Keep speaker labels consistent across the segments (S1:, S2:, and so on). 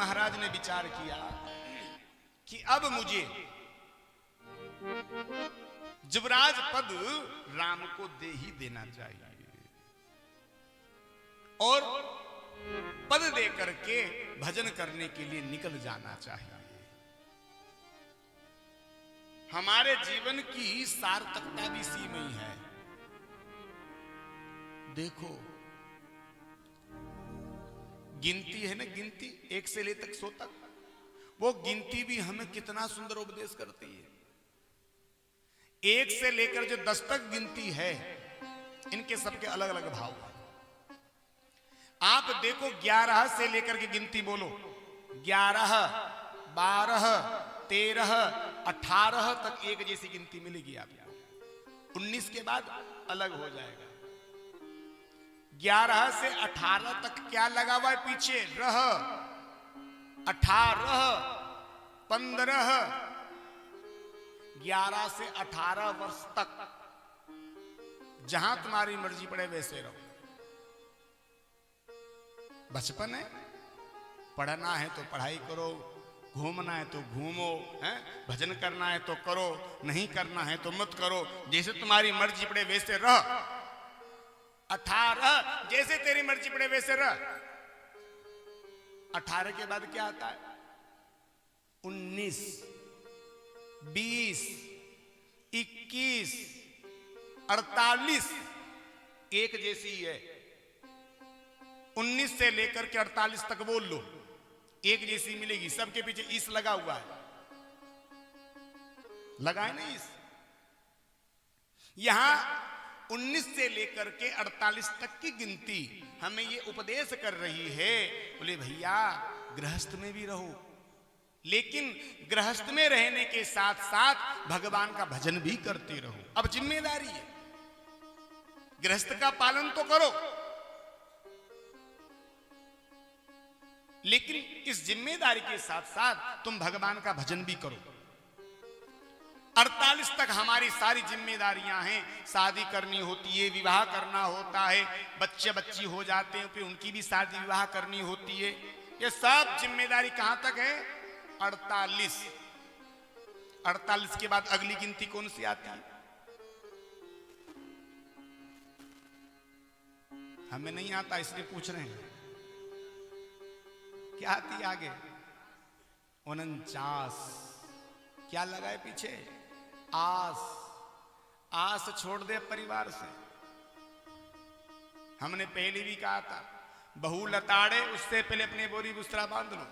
S1: महाराज ने विचार किया कि अब मुझे युवराज पद राम को दे ही देना चाहिए और पद दे करके भजन करने के लिए निकल जाना चाहिए। हमारे जीवन की सार्थकता भी इसी में ही है। देखो गिनती है ना, गिनती 1 से ले तक 100 तक, वो गिनती भी हमें कितना सुंदर उपदेश करती है। 1 से लेकर जो 10 तक गिनती है, इनके सबके अलग अलग भाव हैं। आप देखो 11 से लेकर के गिनती बोलो, 11, 12, 13, 18 तक एक जैसी गिनती मिलेगी आपको। 19 के बाद अलग हो जाएगा। 11 से 18 तक क्या लगा हुआ है पीछे? रह, 18, 15, 11 से 18 वर्ष तक जहां तुम्हारी मर्जी पड़े वैसे रहो। बचपन है, पढ़ना है तो पढ़ाई करो, घूमना है तो घूमो, हैं? भजन करना है तो करो, नहीं करना है तो मत करो, जैसे तुम्हारी मर्जी पड़े वैसे रह। 18 जैसे तेरी मर्जी पड़े वैसे रह। 18 के बाद क्या आता है? 19, 20, 21, 48 एक जैसी है। 19 से लेकर के 48 तक बोल लो, एक जैसी मिलेगी। सबके पीछे इस लगा हुआ है, लगाए ना इस। यहां 19 से लेकर के 48 तक की गिनती हमें ये उपदेश कर रही है, बोले भैया गृहस्थ में भी रहो, लेकिन गृहस्थ में रहने के साथ साथ भगवान का भजन भी करते रहो। अब जिम्मेदारी है, गृहस्थ का पालन तो करो, लेकिन इस जिम्मेदारी के साथ साथ तुम भगवान का भजन भी करो। 48 तक हमारी सारी जिम्मेदारियां हैं। शादी करनी होती है, विवाह करना होता है, बच्चे बच्ची हो जाते हैं, फिर उनकी भी शादी विवाह करनी होती है। ये सब जिम्मेदारी कहां तक है? 48। 48 के बाद अगली गिनती कौन सी आती है? हमें नहीं आता इसलिए पूछ रहे हैं। क्या आती है आगे? 49। क्या लगा है पीछे? आस। आस छोड़ दे परिवार से। हमने पहले भी कहा था, बहू लताड़े उससे पहले अपने बोरी बुस्तरा बांध लो।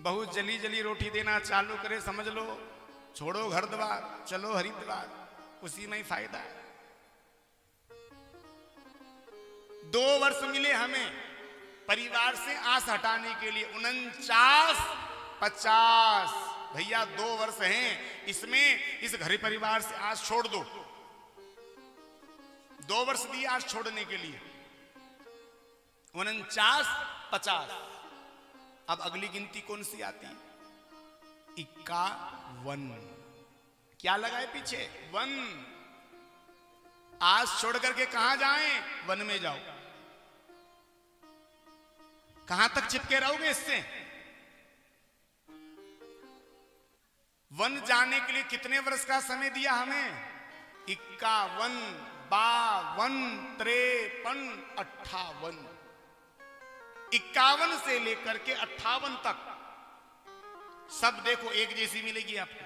S1: बहू जली जली रोटी देना चालू करे, समझ लो छोड़ो घर द्वार, चलो हरिद्वार, उसी में ही फायदा है। 2 वर्ष मिले हमें परिवार से आस हटाने के लिए। 49, 50 भैया 2 वर्ष हैं, इसमें इस घर परिवार से आस छोड़ दो। 2 वर्ष दिए आस छोड़ने के लिए। 49, 50। अब अगली गिनती कौन सी आती है? 51। क्या लगा है पीछे? 1। आस छोड़ करके कहां जाएं? वन में जाओ। कहां तक चिपके रहोगे इससे? वन जाने के लिए कितने वर्ष का समय दिया हमें? 51, 52, 53, 58। 51 से लेकर के 58 तक सब देखो एक जैसी मिलेगी आपको,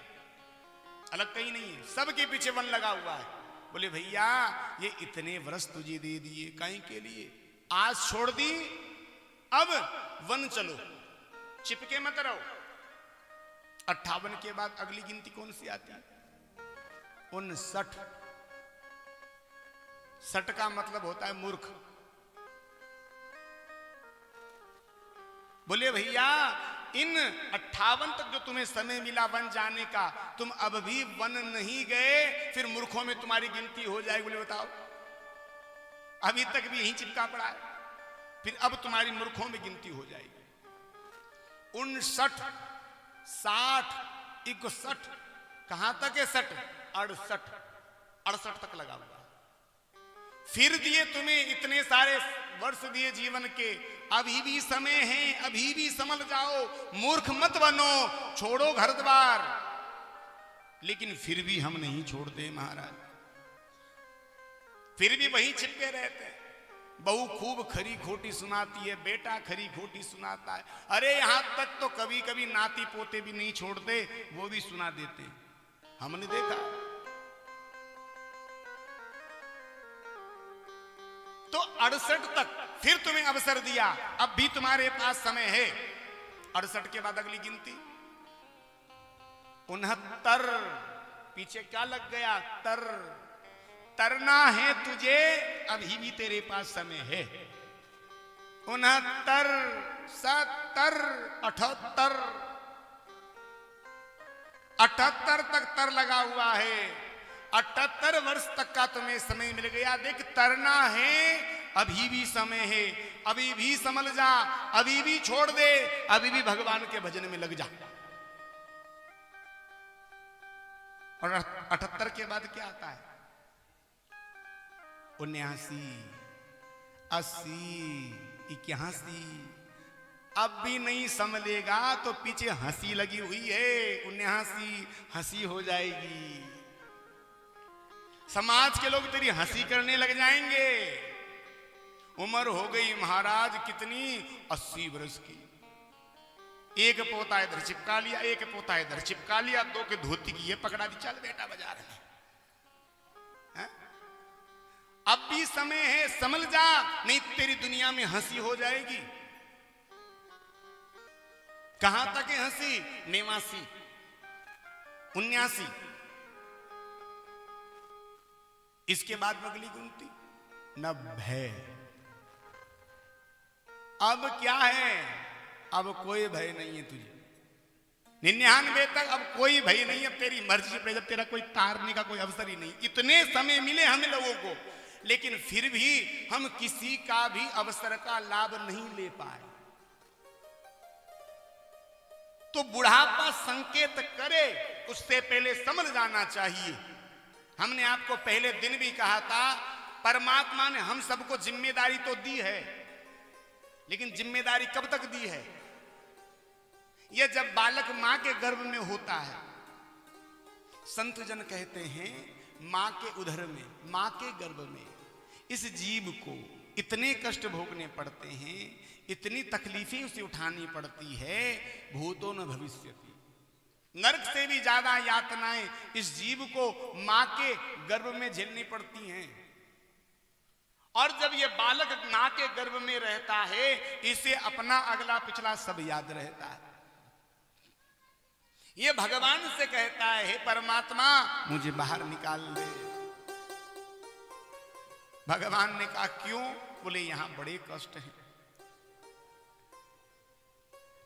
S1: अलग कहीं नहीं है। सबके पीछे वन लगा हुआ है। बोले भैया ये इतने वर्ष तुझे दे दिए कहीं के लिए? आज छोड़ दी, अब वन चलो, चिपके मत रहो। 58 के बाद अगली गिनती कौन सी आती है? 59। 60 का मतलब होता है मूर्ख। बोले भैया इन 58 तक जो तुम्हें समय मिला वन जाने का, तुम अब भी वन नहीं गए, फिर मूर्खों में तुम्हारी गिनती हो जाएगी। बोले बताओ, अभी तक भी यहीं चिपका पड़ा है, फिर अब तुम्हारी मूर्खों में गिनती हो जाएगी। 59, 60, 61। कहां तक है 60? 68। 68 तक लगा हुआ। फिर दिए तुम्हें इतने सारे वर्ष दिए जीवन के, अभी भी समय है, अभी भी समझ जाओ, मूर्ख मत बनो, छोड़ो घर द्वार। लेकिन फिर भी हम नहीं छोड़ते महाराज, फिर भी वहीं चिपके रहते हैं। बहू खूब खरी खोटी सुनाती है, बेटा खरी खोटी सुनाता है, अरे यहां तक तो कभी कभी नाती पोते भी नहीं छोड़ते, वो भी सुना देते हैं, हमने देखा। तो 68 तक फिर तुम्हें अवसर दिया, अब भी तुम्हारे पास समय है। 68 के बाद अगली गिनती 69, पीछे क्या लग गया, तरना है तुझे, अभी भी तेरे पास समय है। 69, 70, 78, 78 तक तर लगा हुआ है। 78 वर्ष तक का तुम्हें समय मिल गया। देख, तरना है, अभी भी समय है, अभी भी समझ जा, अभी भी छोड़ दे, अभी भी भगवान के भजन में लग जा। और 78 के बाद क्या आता है, 79, 80, 81। अब भी नहीं संभलेगा तो पीछे हंसी लगी हुई है, 79 हंसी हो जाएगी, समाज के लोग तेरी हंसी करने लग जाएंगे। उम्र हो गई महाराज कितनी, 80 वर्ष की। एक पोता इधर चिपका लिया, एक पोता इधर चिपका लिया, दो के धोती की ये पकड़ा दी, चल बेटा बाजार में। अब भी समय है, समझ जा, नहीं तेरी दुनिया में हंसी हो जाएगी। कहां तक है हंसी, 89, 79। इसके बाद अगली गिनती 90। अब क्या है, अब कोई भय नहीं है तुझे। 99 तक अब कोई भय नहीं है, तेरी मर्जी पे, जब तेरा कोई तारने का कोई अवसर ही नहीं। इतने समय मिले हमें लोगों को, लेकिन फिर भी हम किसी का भी अवसर का लाभ नहीं ले पाए। तो बुढ़ापा संकेत करे, उससे पहले समझ जाना चाहिए। हमने आपको पहले दिन भी कहा था, परमात्मा ने हम सबको जिम्मेदारी तो दी है, लेकिन जिम्मेदारी कब तक दी है, यह जब बालक मां के गर्भ में होता है। संत जन कहते हैं, मां के उदर में, मां के गर्भ में इस जीव को इतने कष्ट भोगने पड़ते हैं, इतनी तकलीफें उसे उठानी पड़ती है, भूतो न भविष्यति। नरक से भी ज्यादा यातनाएं इस जीव को मां के गर्भ में झेलनी पड़ती हैं। और जब ये बालक मां के गर्भ में रहता है, इसे अपना अगला पिछला सब याद रहता है। ये भगवान से कहता है, हे परमात्मा मुझे बाहर निकाल दे। भगवान ने कहा क्यों, बोले यहां बड़े कष्ट हैं,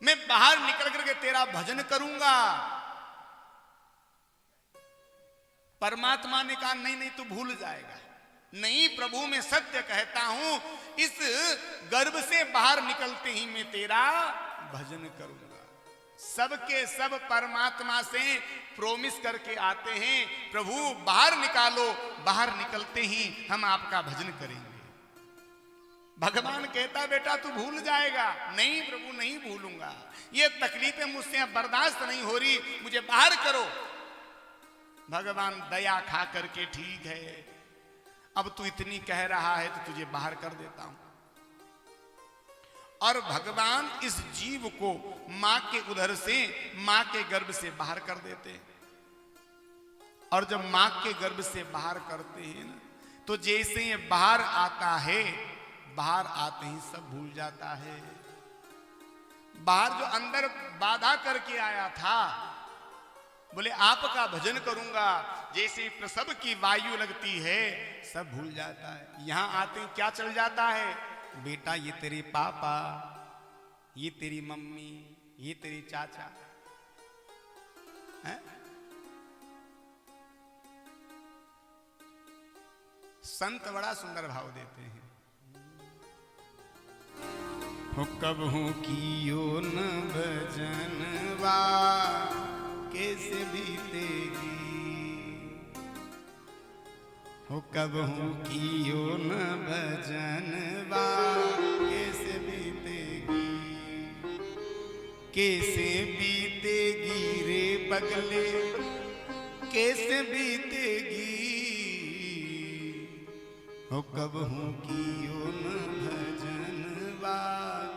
S1: मैं बाहर निकल करके तेरा भजन करूंगा। परमात्मा ने कहा नहीं नहीं, तू भूल जाएगा। नहीं प्रभु, मैं सत्य कहता हूं, इस गर्भ से बाहर निकलते ही मैं तेरा भजन करूंगा। सबके सब परमात्मा से प्रोमिस करके आते हैं, प्रभु बाहर निकालो, बाहर निकलते ही हम आपका भजन करेंगे। भगवान कहता बेटा तू भूल जाएगा। नहीं प्रभु नहीं भूलूंगा, ये तकलीफें मुझसे बर्दाश्त नहीं हो रही, मुझे बाहर करो। भगवान दया खा करके, ठीक है अब तू इतनी कह रहा है तो तुझे बाहर कर देता हूं। और भगवान इस जीव को मां के उदर से, मां के गर्भ से बाहर कर देते हैं। और जब मां के गर्भ से बाहर करते हैं ना, तो जैसे ये बाहर आता है, बाहर आते ही सब भूल जाता है। बाहर जो अंदर बाधा करके आया था, बोले आपका भजन करूंगा, जैसे प्रसव की वायु लगती है सब भूल जाता है। यहां आते ही क्या चल जाता है, बेटा ये तेरे पापा, ये तेरी मम्मी, ये तेरी चाचा है? संत बड़ा सुंदर भाव देते हैं, हो कबहू कियो न भजनवा कैसे बीतेगी, हो कब हूँ कियो न भजनवा कैसे बीतेगी, कैसे बीतेगी रे पगले कैसे बीतेगी, हो कब हूँ कियो न भजनवा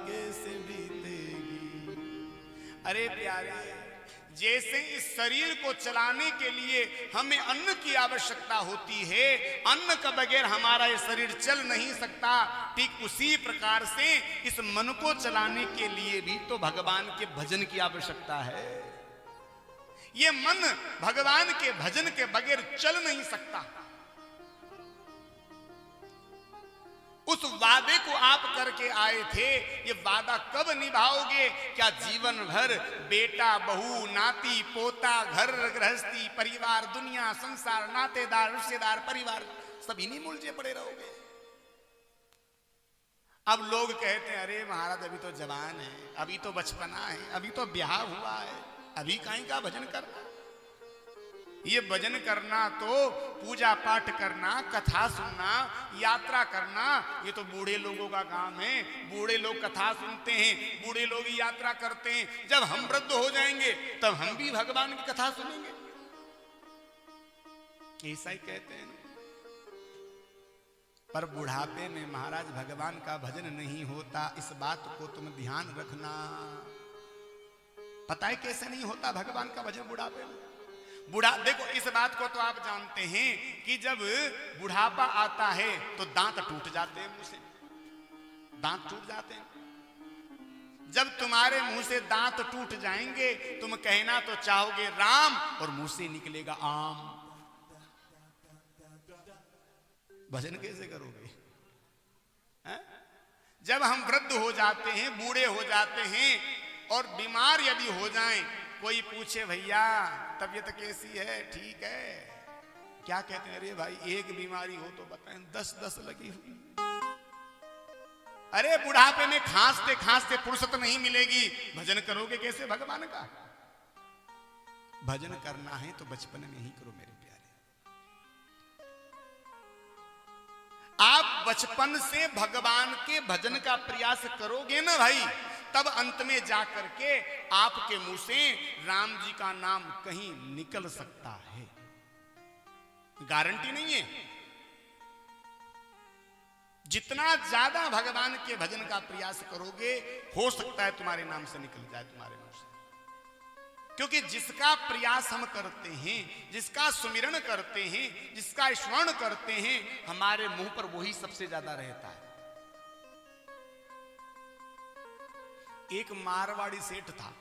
S1: कैसे बीतेगी। अरे प्यारे, जैसे इस शरीर को चलाने के लिए हमें अन्न की आवश्यकता होती है, अन्न के बगैर हमारा ये शरीर चल नहीं सकता, ठीक उसी प्रकार से इस मन को चलाने के लिए भी तो भगवान के भजन की आवश्यकता है। ये मन भगवान के भजन के बगैर चल नहीं सकता। उस वादे को आप करके आए थे, ये वादा कब निभाओगे? क्या जीवन भर बेटा बहू नाती पोता घर गृहस्थी परिवार दुनिया संसार नातेदार रिश्तेदार परिवार सभी नहीं मुलझे पड़े रहोगे? अब लोग कहते हैं अरे महाराज अभी तो जवान है, अभी तो बचपना है, अभी तो ब्याह हुआ है, अभी कहीं का भजन करना। ये भजन करना तो पूजा पाठ करना कथा सुनना यात्रा करना ये तो बूढ़े लोगों का काम है। बूढ़े लोग कथा सुनते हैं, बूढ़े लोग यात्रा करते हैं। जब हम वृद्ध हो जाएंगे तब हम भी भगवान की कथा सुनेंगे, ऐसा ही कहते हैं। पर बुढ़ापे में महाराज भगवान का भजन नहीं होता, इस बात को तुम ध्यान रखना। पता है कैसे नहीं होता भगवान का भजन बुढ़ापे में? देखो इस बात को तो आप जानते हैं कि जब बुढ़ापा आता है तो दांत टूट जाते हैं, मुंह से दांत टूट जाते हैं। जब तुम्हारे मुंह से दांत टूट जाएंगे तुम कहना तो चाहोगे राम और मुंह से निकलेगा आम। भजन कैसे करोगे? जब हम वृद्ध हो जाते हैं, बूढ़े हो जाते हैं और बीमार यदि हो जाएं, कोई पूछे भैया तबीयत कैसी है, ठीक है? क्या कहते हैं? अरे भाई एक बीमारी हो तो बताएं, 10 लगी हुई। अरे बुढ़ापे में खांसते खांसते फुर्सत नहीं मिलेगी, भजन करोगे कैसे भगवान का? भजन करना है तो बचपन में ही करो मेरे प्यारे। आप बचपन से भगवान के भजन का प्रयास करोगे ना भाई, तब अंत में जाकर के आपके मुंह से राम जी का नाम कहीं निकल सकता है। गारंटी नहीं है। जितना ज्यादा भगवान के भजन का प्रयास करोगे हो सकता है तुम्हारे नाम से निकल जाए तुम्हारे मुंह से। क्योंकि जिसका प्रयास हम करते हैं, जिसका सुमिरन करते हैं, जिसका स्मरण करते हैं, हमारे मुंह पर वही सबसे ज्यादा रहता है। एक मारवाड़ी सेठ था।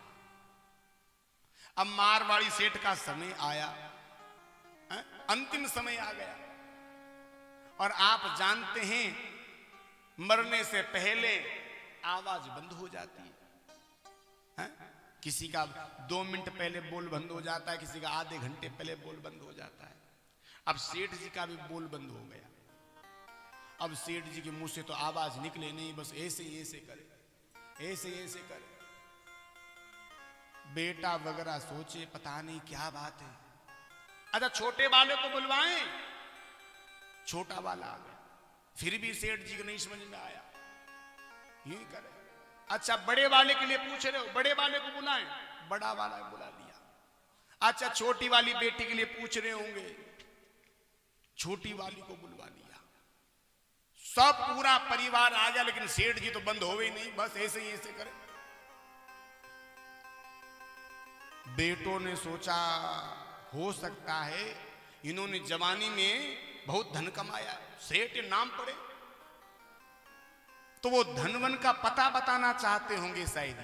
S1: अब मारवाड़ी सेठ का समय आया, अंतिम समय आ गया। और आप जानते हैं मरने से पहले आवाज बंद हो जाती है। किसी का 2 मिनट पहले बोल बंद हो जाता है, किसी का आधे घंटे पहले बोल बंद हो जाता है। अब सेठ जी का भी बोल बंद हो गया। अब सेठ जी के मुंह से तो आवाज निकले नहीं, बस ऐसे ही ऐसे करे, ऐसे ऐसे करे। बेटा वगैरह सोचे पता नहीं क्या बात है। अच्छा छोटे वाले को बुलवाएं, छोटा वाला आ गया। फिर भी सेठ जी को नहीं समझ में आया, यही करे। अच्छा बड़े वाले के लिए पूछ रहे हो, बड़े वाले को बुलाएं, बड़ा वाला बुला लिया। अच्छा छोटी वाली बेटी के लिए पूछ रहे होंगे, छोटी वाली को बुलवा लिया। सब पूरा परिवार आ गया, लेकिन सेठ जी तो बंद हो ही नहीं, बस ऐसे ही ऐसे करे। बेटों ने सोचा हो सकता है इन्होंने जवानी में बहुत धन कमाया, सेठ नाम पड़े, तो वो धनवन का पता बताना चाहते होंगे शायद,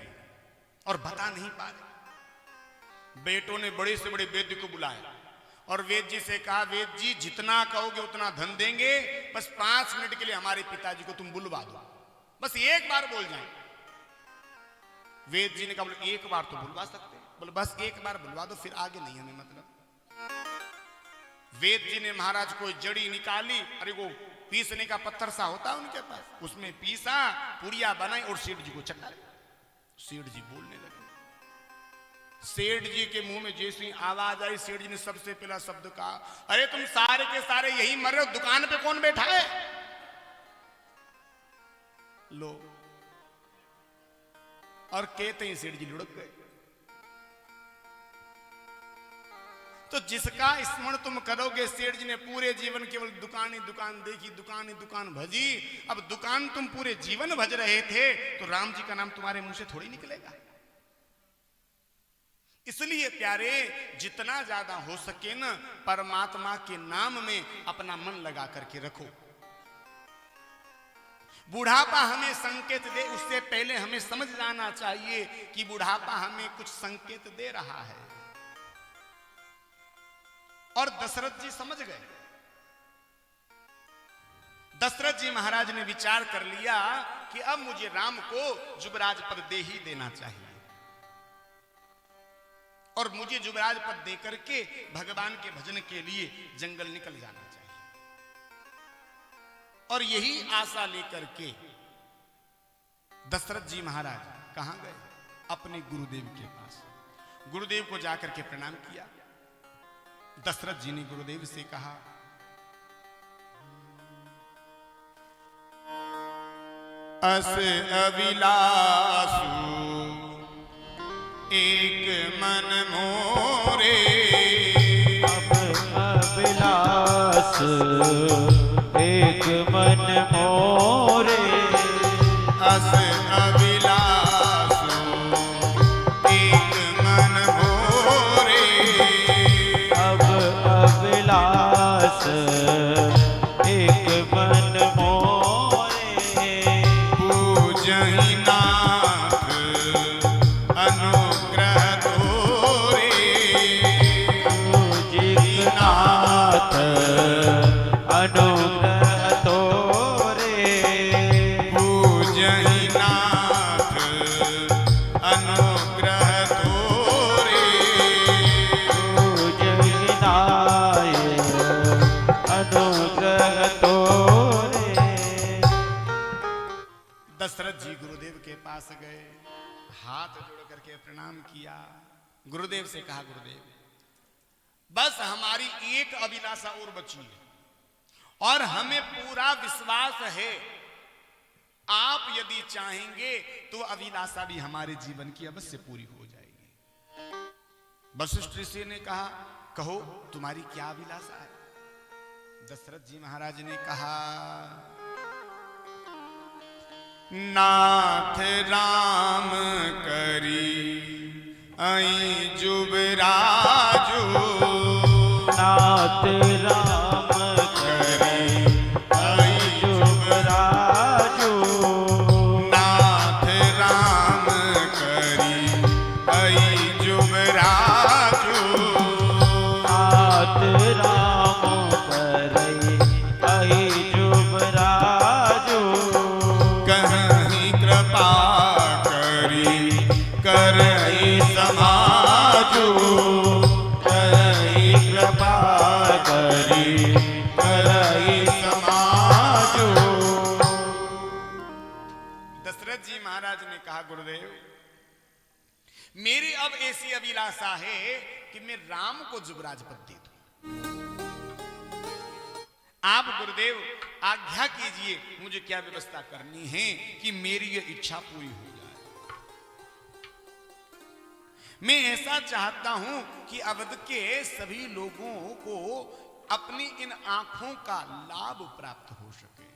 S1: और बता नहीं पा रहे। बेटों ने बड़े से बड़े वैद्य को बुलाया और वैद्य जी से कहा, वैद्य जी जितना कहोगे उतना धन देंगे, बस 5 मिनट के लिए हमारे पिताजी को तुम बुलवा दो, बस एक बार बोल जाए। वैद्य जी ने कहा, बोले एक बार तो बुलवा सकते हैं, बोले बस एक बार बुलवा दो, फिर आगे नहीं हमें मतलब। वैद्य जी ने महाराज कोई जड़ी निकाली, अरे वो पीसने का पत्थर सा होता है उनके पास, उसमें पीसा, पुड़िया बनाई और सेठ जी को चटा। सेठ जी बोलने लगे, सेठ जी के मुंह में जैसे ही आवाज आई, सेठ जी ने सबसे पहला शब्द कहा, अरे तुम सारे के सारे यही मर रहे हो, दुकान पे कौन बैठा है? लो, और कहते ही सेठ जी लुढ़क गए। तो जिसका स्मरण तुम करोगे, सेठ जी ने पूरे जीवन केवल दुकान ही दुकान देखी, दुकान ही दुकान भजी। अब दुकान तुम पूरे जीवन भज रहे थे तो राम जी का नाम तुम्हारे मुंह से थोड़ी निकलेगा। इसलिए प्यारे, जितना ज्यादा हो सके ना परमात्मा के नाम में अपना मन लगा करके रखो। बुढ़ापा हमें संकेत दे, उससे पहले हमें समझ जाना चाहिए कि बुढ़ापा हमें कुछ संकेत दे रहा है। और दशरथ जी समझ गए। दशरथ जी महाराज ने विचार कर लिया कि अब मुझे राम को युवराज पद दे ही देना चाहिए, और मुझे युवराज पद दे करके भगवान के भजन के लिए जंगल निकल जाना चाहिए। और यही आशा लेकर के दशरथ जी महाराज कहां गए? अपने गुरुदेव के पास। गुरुदेव को जाकर के प्रणाम किया। दशरथ जी ने गुरुदेव से कहा, अस अभिलाषु एक मन मोरे,
S2: अब अभिलाष एक मन मोरे,
S1: अस अभिलाषु एक मन मोरे,
S2: अब अभिलाष एक मन मोरे,
S1: पूजहि नाथ अनुग्रह तोरे,
S2: पूजहि नाथ अनुग्रह तोरे,
S1: पूजहि नाथ अनुग्रह तोरे,
S2: पूजहि नाथ अनुग्रह तोरे।
S1: दशरथ जी गुरुदेव के पास गए, हाथ जोड़ करके प्रणाम किया। गुरुदेव से कहा, गुरुदेव बस हमारी एक अभिलाषा और बची है, और हमें पूरा विश्वास है आप यदि चाहेंगे तो अभिलाषा भी हमारे जीवन की अवश्य पूरी हो जाएगी। वशिष्ठ ऋषि ने कहा, कहो तुम्हारी क्या अभिलाषा है? दशरथ जी महाराज ने कहा, नाथ राम करी आई जुबराजू,
S2: नाथ राम करी आई जुबराजू,
S1: नाथ राम करी आई जुबराजू,
S2: नाथ राम करी आई जुबराजू,
S1: कहीं कृपा करी करई समाजू,
S2: करी कृपा करी करई समाजू।
S1: दशरथ जी महाराज ने कहा, गुरुदेव मेरी अब ऐसी अभिलाषा है कि मैं राम को युवराज पद दे दूं। आप गुरुदेव आज्ञा कीजिए, मुझे क्या व्यवस्था करनी है कि मेरी यह इच्छा पूरी हो जाए। मैं ऐसा चाहता हूं कि अवध के सभी लोगों को अपनी इन आंखों का लाभ प्राप्त हो सके।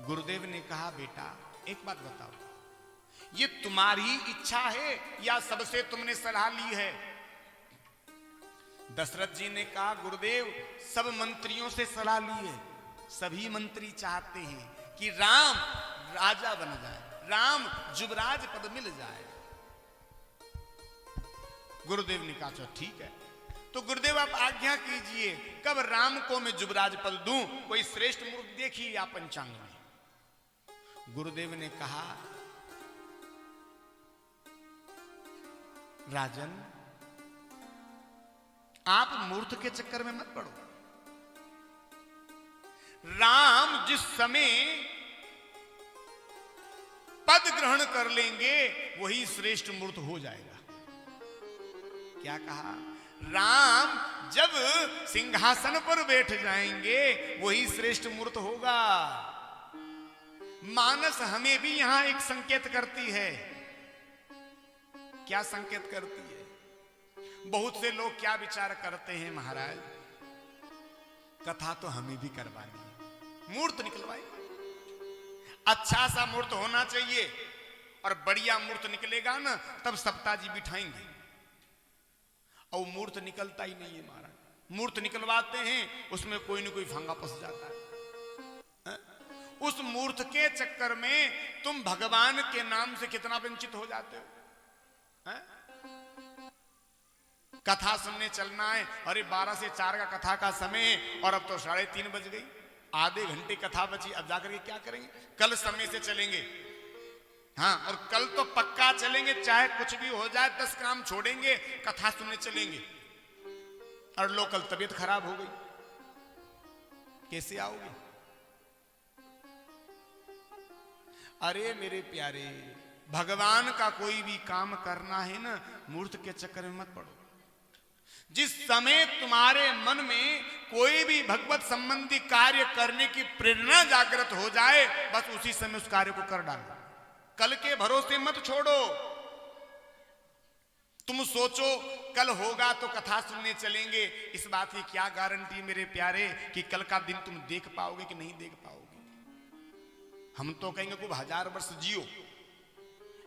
S1: गुरुदेव ने कहा, बेटा एक बात बताओ, ये तुम्हारी इच्छा है या सबसे तुमने सलाह ली है? दशरथ जी ने कहा, गुरुदेव सब मंत्रियों से सलाह ली है। सभी मंत्री चाहते हैं कि राम राजा बन जाए, राम युवराज पद मिल जाए। गुरुदेव ने कहा, ठीक है, तो गुरुदेव आप आज्ञा कीजिए, कब राम को मैं युवराज पद दूं? कोई श्रेष्ठ मुहूर्त देखिए या पंचांग में। गुरुदेव ने कहा, राजन आप मूर्ख के चक्कर में मत पड़ो। राम जिस समय पद ग्रहण कर लेंगे वही श्रेष्ठ मूर्त हो जाएगा। क्या कहा? राम जब सिंहासन पर बैठ जाएंगे वही श्रेष्ठ मूर्त होगा। मानस हमें भी यहां एक संकेत करती है। क्या संकेत करती है? बहुत से लोग क्या विचार करते हैं, महाराज कथा तो हमें भी करवानी है, मूर्त निकलवाए, अच्छा सा मूर्त होना चाहिए और बढ़िया मूर्त निकलेगा ना तब सप्ताह जी बिठाएंगे। और मूर्त निकलता ही नहीं है महाराज। मूर्त निकलवाते हैं उसमें कोई ना कोई फंगा फंस जाता है। उस मूर्त के चक्कर में तुम भगवान के नाम से कितना वंचित हो जाते हो। कथा सुनने चलना है, अरे 12 से 4 का कथा का समय है और अब तो 3:30 बज गई, आधे घंटे कथा बची, अब जाकर के क्या करेंगे? कल समय से चलेंगे। हाँ, और कल तो पक्का चलेंगे, चाहे कुछ भी हो जाए, 10 काम छोड़ेंगे, कथा सुनने चलेंगे। और लो कल तबीयत खराब हो गई, कैसे आओगे? अरे मेरे प्यारे, भगवान का कोई भी काम करना है ना, मूर्त के चक्कर में मत पड़ो। जिस समय तुम्हारे मन में कोई भी भगवत संबंधी कार्य करने की प्रेरणा जागृत हो जाए, बस उसी समय उस कार्य को कर डालो। कल के भरोसे मत छोड़ो। तुम सोचो कल होगा तो कथा सुनने चलेंगे, इस बात की क्या गारंटी मेरे प्यारे कि कल का दिन तुम देख पाओगे कि नहीं देख पाओगे? हम तो कहेंगे खूब 1000 वर्ष जियो,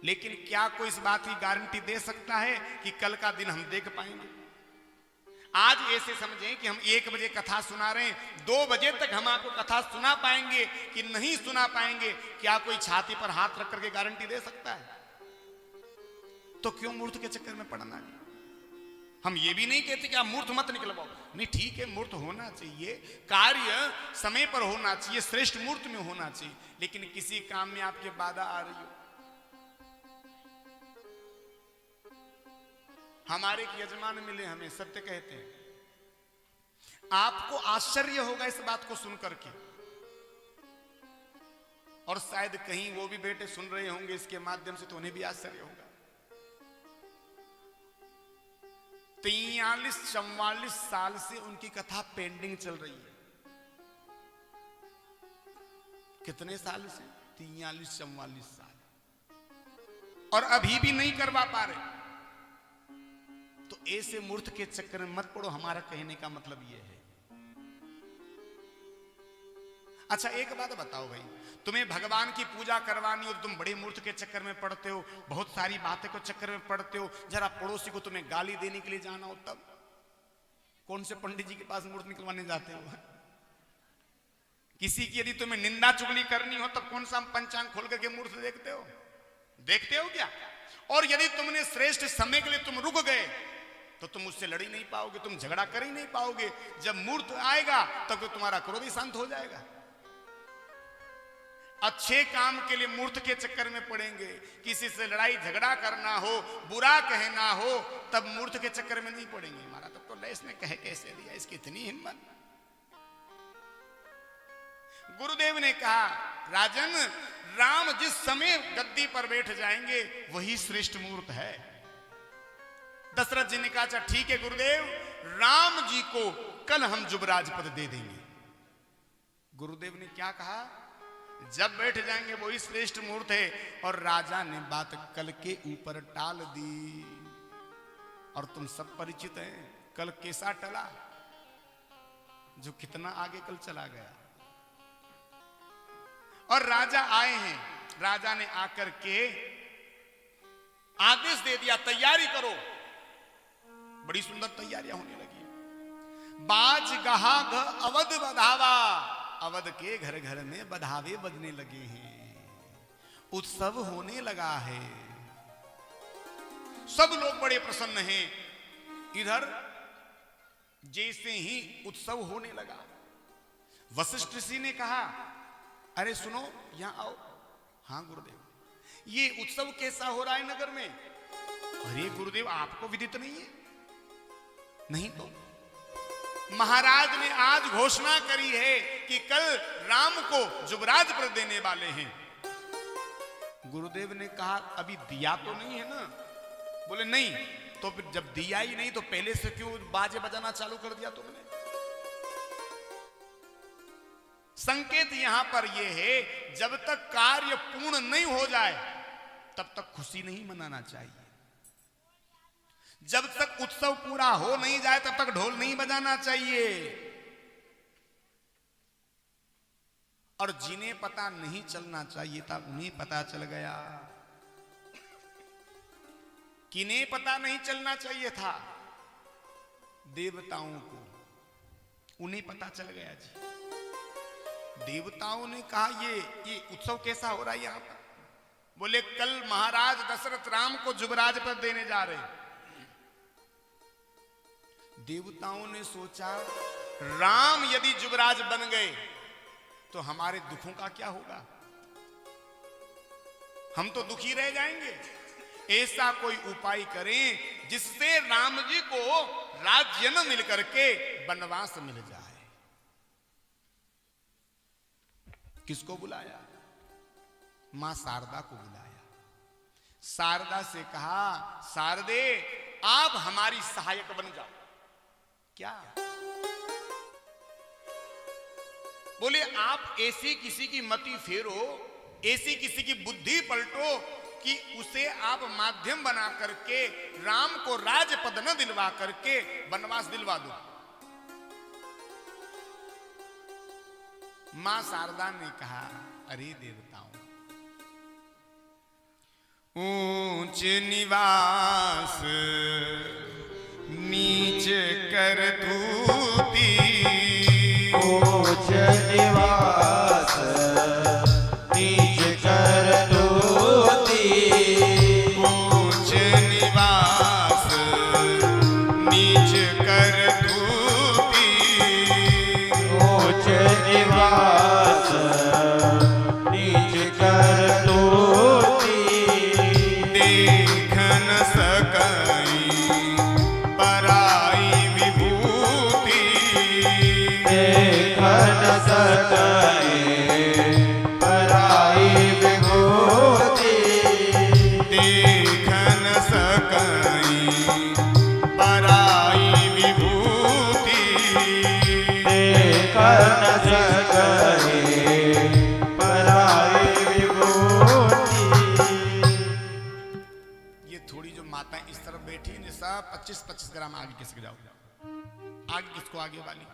S1: लेकिन क्या कोई इस बात की गारंटी दे सकता है कि कल का दिन हम देख पाएंगे? आज ऐसे समझें कि हम 1 बजे कथा सुना रहे हैं, 2 बजे तक हम आपको कथा सुना पाएंगे कि नहीं सुना पाएंगे? क्या कोई छाती पर हाथ रख करके गारंटी दे सकता है? तो क्यों मूर्त के चक्कर में पड़ना है? हम ये भी नहीं कहते कि आप मूर्त मत निकलवाओ, नहीं, ठीक है, मूर्त होना चाहिए, कार्य समय पर होना चाहिए, श्रेष्ठ मूर्त में होना चाहिए, लेकिन किसी काम में आपके बाधा आ रही हो। हमारे एक यजमान मिले, हमें सत्य कहते हैं, आपको आश्चर्य होगा इस बात को सुनकर के, और शायद कहीं वो भी बेटे सुन रहे होंगे इसके माध्यम से, तो उन्हें भी आश्चर्य होगा। 43-44 साल से उनकी कथा पेंडिंग चल रही है। कितने साल से? 43-44 साल, और अभी भी नहीं करवा पा रहे। तो ऐसे मूर्त के चक्कर में मत पड़ो, हमारा कहने का मतलब यह है। अच्छा एक बात बताओ भाई, तुम्हें भगवान की पूजा करवानी हो तो तुम बड़े मूर्त के चक्कर में पड़ते हो, बहुत सारी बातें को चक्कर में पड़ते हो। जरा पड़ोसी को तुम्हें गाली देने के लिए जाना हो तब कौन से पंडित जी के पास मूर्त निकलवाने जाते हो? किसी की यदि तुम्हें निंदा चुगली करनी हो तब कौन सा पंचांग खोल करके मूर्त देखते हो? देखते हो क्या? और यदि तुमने श्रेष्ठ समय के लिए तुम रुक गए तो तुम उससे लड़ ही नहीं पाओगे, तुम झगड़ा कर ही नहीं पाओगे। जब मूर्त आएगा तब तो तुम्हारा क्रोध ही शांत हो जाएगा। अच्छे काम के लिए मूर्त के चक्कर में पड़ेंगे, किसी से लड़ाई झगड़ा करना हो, बुरा कहना हो, तब मूर्त के चक्कर में नहीं पड़ेंगे। हमारा तब तो लैस ने कह कैसे दिया, इसकी इतनी हिम्मत। गुरुदेव ने कहा, राजन, राम जिस समय गद्दी पर बैठ जाएंगे वही श्रेष्ठ मूर्त है। दशरथ जी ने कहा, अच्छा ठीक है गुरुदेव, राम जी को कल हम युवराज पद दे देंगे। गुरुदेव ने क्या कहा? जब बैठ जाएंगे वही श्रेष्ठ मूर्त है। और राजा ने बात कल के ऊपर टाल दी, और तुम सब परिचित हैं कल कैसा टला, जो कितना आगे कल चला गया। और राजा आए हैं, राजा ने आकर के आदेश दे दिया, तैयारी करो। बड़ी सुंदर तैयारियां होने लगी। बाज गहा अवध बधावा, अवध के घर घर में बधावे बजने लगे हैं, उत्सव होने लगा है, सब लोग बड़े प्रसन्न हैं। इधर जैसे ही उत्सव होने लगा, वशिष्ठ ऋषि ने कहा, अरे सुनो, यहां आओ। हाँ गुरुदेव, ये उत्सव कैसा हो रहा है नगर में? अरे गुरुदेव, आपको विदित नहीं है? नहीं तो महाराज ने आज घोषणा करी है कि कल राम को युवराज पद देने वाले हैं। गुरुदेव ने कहा अभी दिया तो नहीं है ना? बोले नहीं। तो फिर जब दिया ही नहीं तो पहले से क्यों बाजे बजाना चालू कर दिया तुमने? संकेत यहां पर यह है, जब तक कार्य पूर्ण नहीं हो जाए तब तक खुशी नहीं मनाना चाहिए। जब तक उत्सव पूरा हो नहीं जाए तब तक ढोल नहीं बजाना चाहिए। और जिन्हें पता नहीं चलना चाहिए था उन्हें पता चल गया। किन्हें पता नहीं चलना चाहिए था? देवताओं को, उन्हें पता चल गया जी। देवताओं ने कहा ये उत्सव कैसा हो रहा है यहां पर? बोले कल महाराज दशरथ राम को युवराज पद देने जा रहे। देवताओं ने सोचा राम यदि युवराज बन गए तो हमारे दुखों का क्या होगा? हम तो दुखी रह जाएंगे। ऐसा कोई उपाय करें जिससे राम जी को राज्य न मिल करके वनवास मिल जाए। किसको बुलाया? मां शारदा को बुलाया। शारदा से कहा शारदे आप हमारी सहायक बन जाओ। क्या? बोले आप ऐसी किसी की मति फेरो, ऐसी किसी की बुद्धि पलटो कि उसे आप माध्यम बना करके राम को राजपद न दिलवा करके वनवास दिलवा दो। मां शारदा ने कहा अरे देवताओं, ऊंच निवास नीच कर धूती,
S2: ऊंच निवास नीच कर धूती,
S1: ऊंच निवास नीच कर धूती,
S2: ऊंच निवास नीच कर धूती,
S1: देख न सकई पराई विभूति,
S2: देख न सके पराई विभूति,
S1: देख न सकई पराई विभूति,
S2: देख न सके पराई विभूति।
S1: ये थोड़ी जो माताएं इस तरफ बैठी हैं सब 25-25 ग्राम आगे किसके जाओ, आगे किसको, आगे वाली।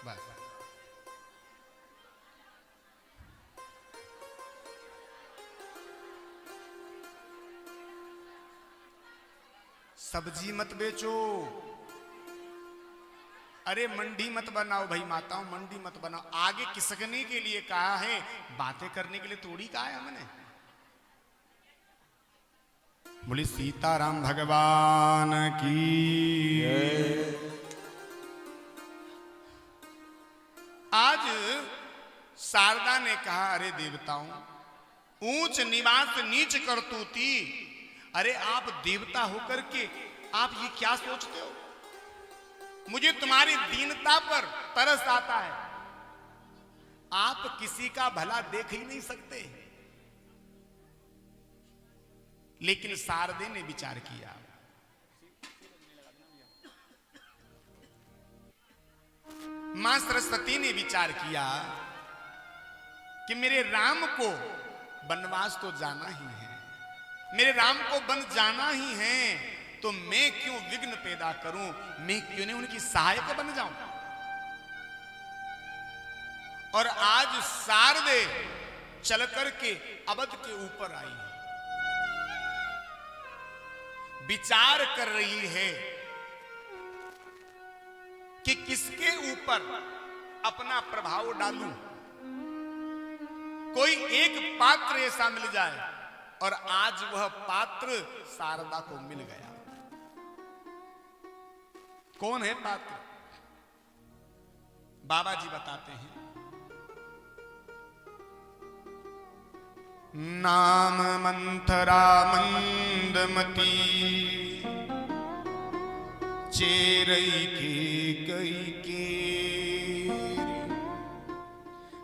S1: बस सब्जी मत बेचो, अरे मंडी मत बनाओ भाई माताओं, मंडी मत बनाओ। आगे किसकने के लिए कहा है, बातें करने के लिए थोड़ी कहा है हमने। बोली सीताराम भगवान की। आज शारदा ने कहा अरे देवताओं, ऊंच निवास नीच करतूती, अरे आप देवता होकर के आप ये क्या सोचते हो? मुझे तुम्हारी दीनता पर तरस आता है। आप किसी का भला देख ही नहीं सकते। लेकिन शारदे ने विचार किया, मां सरस्वती ने विचार किया कि मेरे राम को वनवास तो जाना ही है, मेरे राम को वन जाना ही है, तो मैं क्यों विघ्न पैदा करूं, मैं क्यों नहीं उनकी सहायक बन जाऊं। और आज शारदे चल करके अवध के ऊपर आई, विचार कर रही है कि किसके ऊपर अपना प्रभाव डालूं। कोई एक पात्र ऐसा मिल जाए, और आज वह पात्र शारदा को मिल गया। कौन है पात्र? बाबा जी बताते हैं, नाम मंथरा मंदमती, चेरई के कई के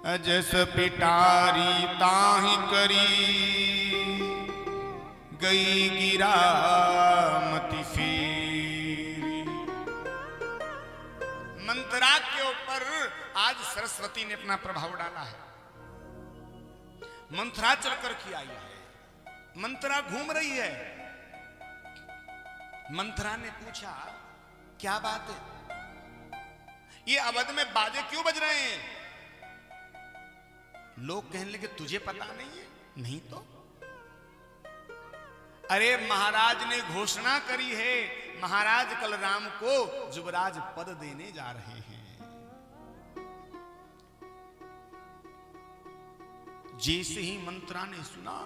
S1: अजस पिटारी ताहि करी गई गिरा मति फेरी। मंत्रा के ऊपर आज सरस्वती ने अपना प्रभाव डाला है। मंत्रा चलकर के आई है, मंत्रा घूम रही है। मंत्रा ने पूछा क्या बात है, ये अवध में बाजे क्यों बज रहे हैं? लोग कहने लगे तुझे पता नहीं है? नहीं तो अरे महाराज ने घोषणा करी है, महाराज कल राम को जुबराज पद देने जा रहे हैं। जैसे ही मंत्रा ने सुना,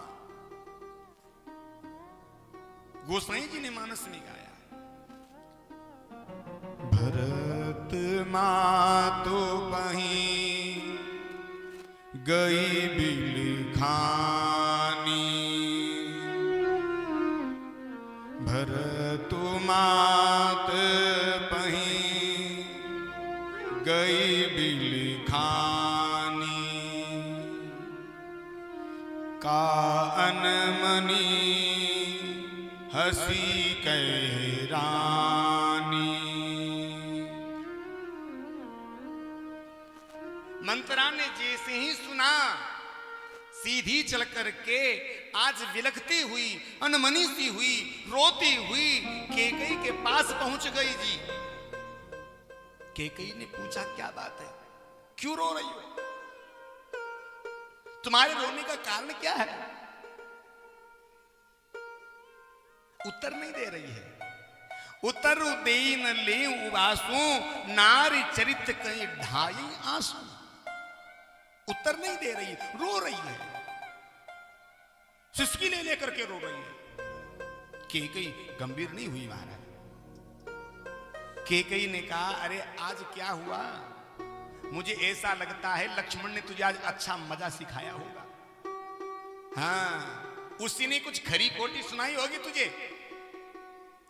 S1: गोसाई जी ने मानस में गाया, भरत मातो पही गई बिल खानी, भरत मात पही गई बिल खानी, का अनमनी हसी कह रानी। मंत्रा ने जैसे ही सुना, सीधी चल करके आज विलखती हुई, अनमनी सी हुई, रोती हुई केकई के पास पहुंच गई जी। केकई ने पूछा क्या बात है, क्यों रो रही हो, तुम्हारे रोने का कारण क्या है? उत्तर नहीं दे रही है। उत्तर देन ले उबासू, नारी चरित्र कहीं ढाई आंसू। उत्तर नहीं दे रही, रो रही है, सिसकी ले लेकर के रो रही है। केकई गंभीर नहीं हुई महाराज। केकई ने कहा अरे आज क्या हुआ, मुझे ऐसा लगता है लक्ष्मण ने तुझे आज अच्छा मजा सिखाया होगा। हाँ, उसी ने कुछ खरी खोटी सुनाई होगी तुझे,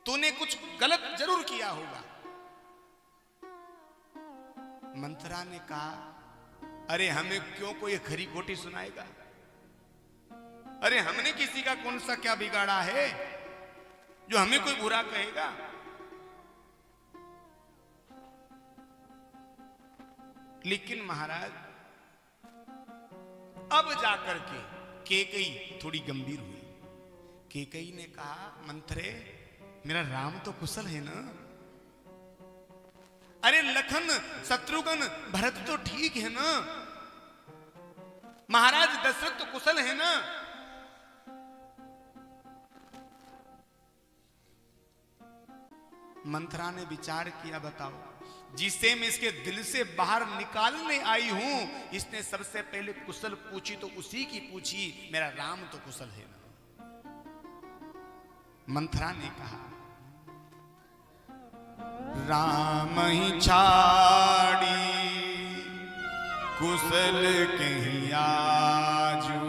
S1: तूने कुछ गलत जरूर किया होगा। मंत्रा ने कहा अरे हमें क्यों कोई खरी खोटी सुनाएगा, अरे हमने किसी का कौन सा क्या बिगाड़ा है जो हमें कोई बुरा कहेगा। लेकिन महाराज अब जाकर के केकई थोड़ी गंभीर हुई। केकई ने कहा मंत्रे मेरा राम तो कुशल है ना, अरे लखन शत्रुघ्न भरत तो ठीक है ना, महाराज दशरथ तो कुशल है ना। मंत्रा ने विचार किया, बताओ जिसे मैं इसके दिल से बाहर निकालने आई हूं, इसने सबसे पहले कुशल पूछी तो उसी की पूछी, मेरा राम तो कुशल है ना। मंत्रा ने कहा राम ही छाड़ी कुशल कहीं आजू,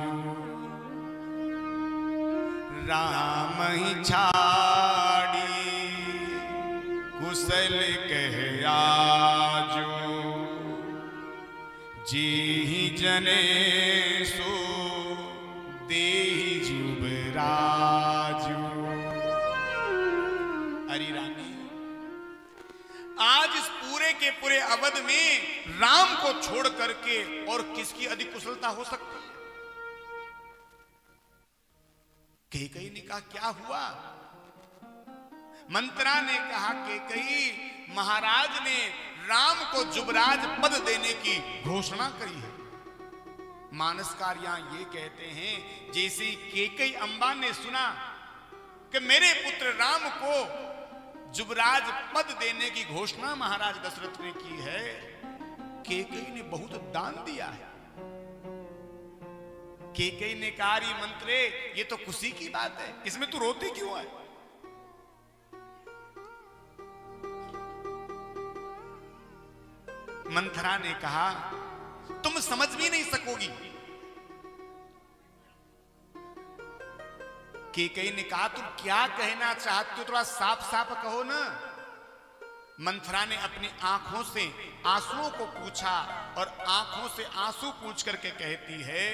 S1: राम ही छाड़ी कुशल कह आजू, जी ही जने सो दे जुबराजू। अरे रानी, आज इस पूरे के पूरे अवध में राम को छोड़ करके और किसकी अधिक कुशलता हो सकती है? केकई ने कहा क्या हुआ? मंत्रा ने कहा केकई महाराज ने राम को जुबराज पद देने की घोषणा करी है। मानसकार यहां ये कहते हैं जैसे केकई अम्बा ने सुना कि मेरे पुत्र राम को जुबराज पद देने की घोषणा महाराज दशरथ ने की है, केकई ने बहुत दान दिया है। केकई ने कहा री मंत्रे ये तो खुशी की बात है, इसमें तू रोती क्यों है? मंथरा ने कहा तुम समझ भी नहीं सकोगी। केकई ने कहा तुम क्या कहना चाहते हो, थोड़ा साफ साफ कहो ना। मंथरा ने अपनी आंखों से आंसुओं को पूछा और आंखों से आंसू पूछ करके कहती है,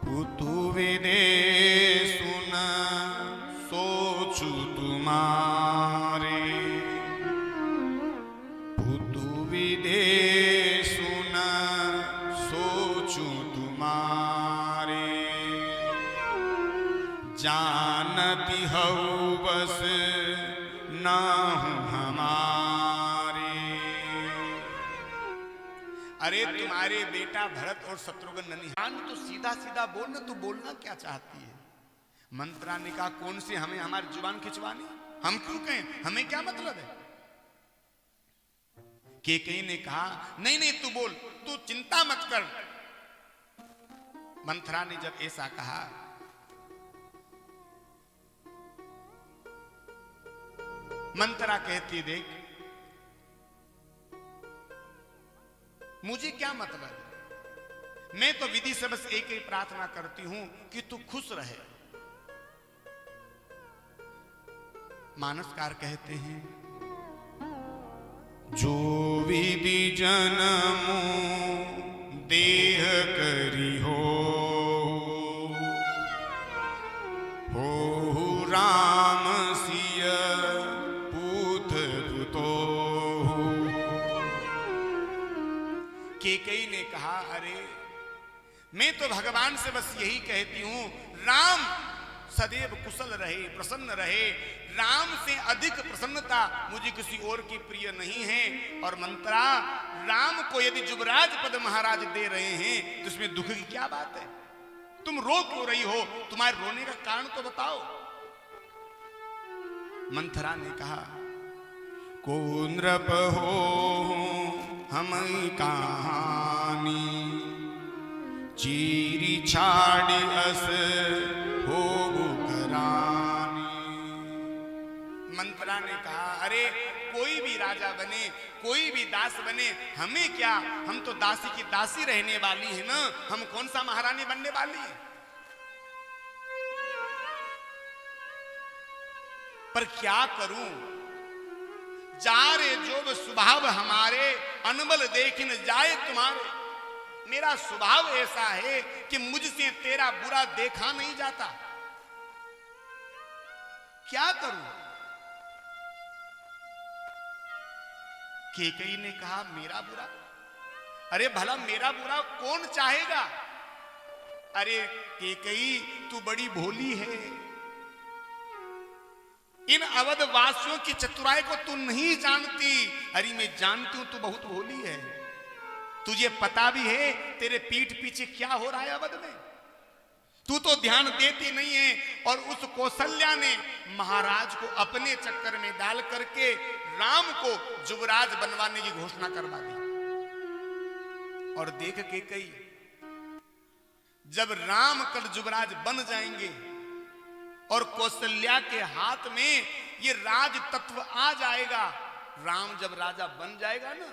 S1: पुतु विदेश सुन सोचू तुम्हारे, पुतु विदेश सुन सोचू तुम्हारे, जानती हूँ बस ना हूं हमारे। अरे तुम्हारे बेटा भरत और शत्रुघ्न ननिहाल तो सीधा सीधा बोलना, तू बोलना क्या चाहती है? मंत्रा ने कहा, कौन सी हमें हमारी जुबान खिंचवानी, हम क्यों कहें, हमें क्या मतलब है? केकई ने कहा, नहीं नहीं तू बोल, तू चिंता मत कर। मंथरा ने जब ऐसा कहा, मंत्रा कहती, देख मुझे क्या मतलब है, मैं तो विधि से बस एक ही प्रार्थना करती हूं कि तू खुश रहे। मानसकार कहते हैं, जो विधि जन्मो देह करी हो राम सिय पूत दुतो। केकई ने कहा, अरे मैं तो भगवान से बस यही कहती हूं, राम सदैव कुशल रहे, प्रसन्न रहे। राम से अधिक प्रसन्नता मुझे किसी और की प्रिय नहीं है। और मंत्रा, राम को यदि युवराज पद महाराज दे रहे हैं तो इसमें दुख की क्या बात है? तुम रो क्यों रही हो? तुम्हारे रोने का कारण तो बताओ। मंथरा ने कहा, को नृप हो हम कहानी, चीरी छाड़ी अस हो करानी। मंत्रा ने कहा, अरे कोई भी राजा बने, कोई भी दास बने, हमें क्या, हम तो दासी की दासी रहने वाली है ना, हम कौन सा महारानी बनने वाली है? पर क्या करूं, जा रे जो स्वभाव हमारे, अनबल देख न जाए तुम्हारे। मेरा स्वभाव ऐसा है कि मुझसे तेरा बुरा देखा नहीं जाता, क्या करूं? केकई ने कहा, मेरा बुरा? अरे भला मेरा बुरा कौन चाहेगा? अरे केकई, तू बड़ी भोली है, इन अवध वासियों की चतुराई को तू नहीं जानती। अरे मैं जानती हूं, तू बहुत भोली है, तुझे पता भी है तेरे पीठ पीछे क्या हो रहा है अवध में, तू तो ध्यान देती नहीं है। और उस कौशल्या ने महाराज को अपने चक्कर में डाल करके राम को युवराज बनवाने की घोषणा करवा दी। और देख के कई, जब राम कल युवराज बन जाएंगे और कौशल्या के हाथ में ये राज तत्व आ जाएगा, राम जब राजा बन जाएगा ना,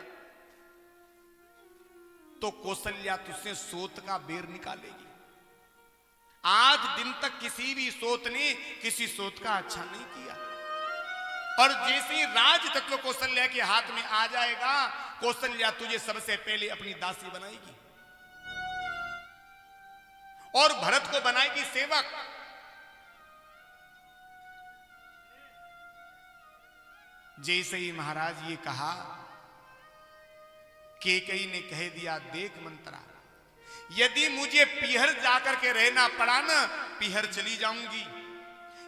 S1: तो कौशल्या तुझसे सोत का बेर निकालेगी। आज दिन तक किसी भी सोत ने किसी सोत का अच्छा नहीं किया। और जैसे राज तत्व कौशल्या के हाथ में आ जाएगा, कौशल्या तुझे सबसे पहले अपनी दासी बनाएगी और भरत को बनाएगी सेवक। जैसे ही महाराज ये कहा, केकई ने कह दिया, देख मंत्रा, यदि मुझे पीहर जाकर के रहना पड़ा ना, पीहर चली जाऊंगी।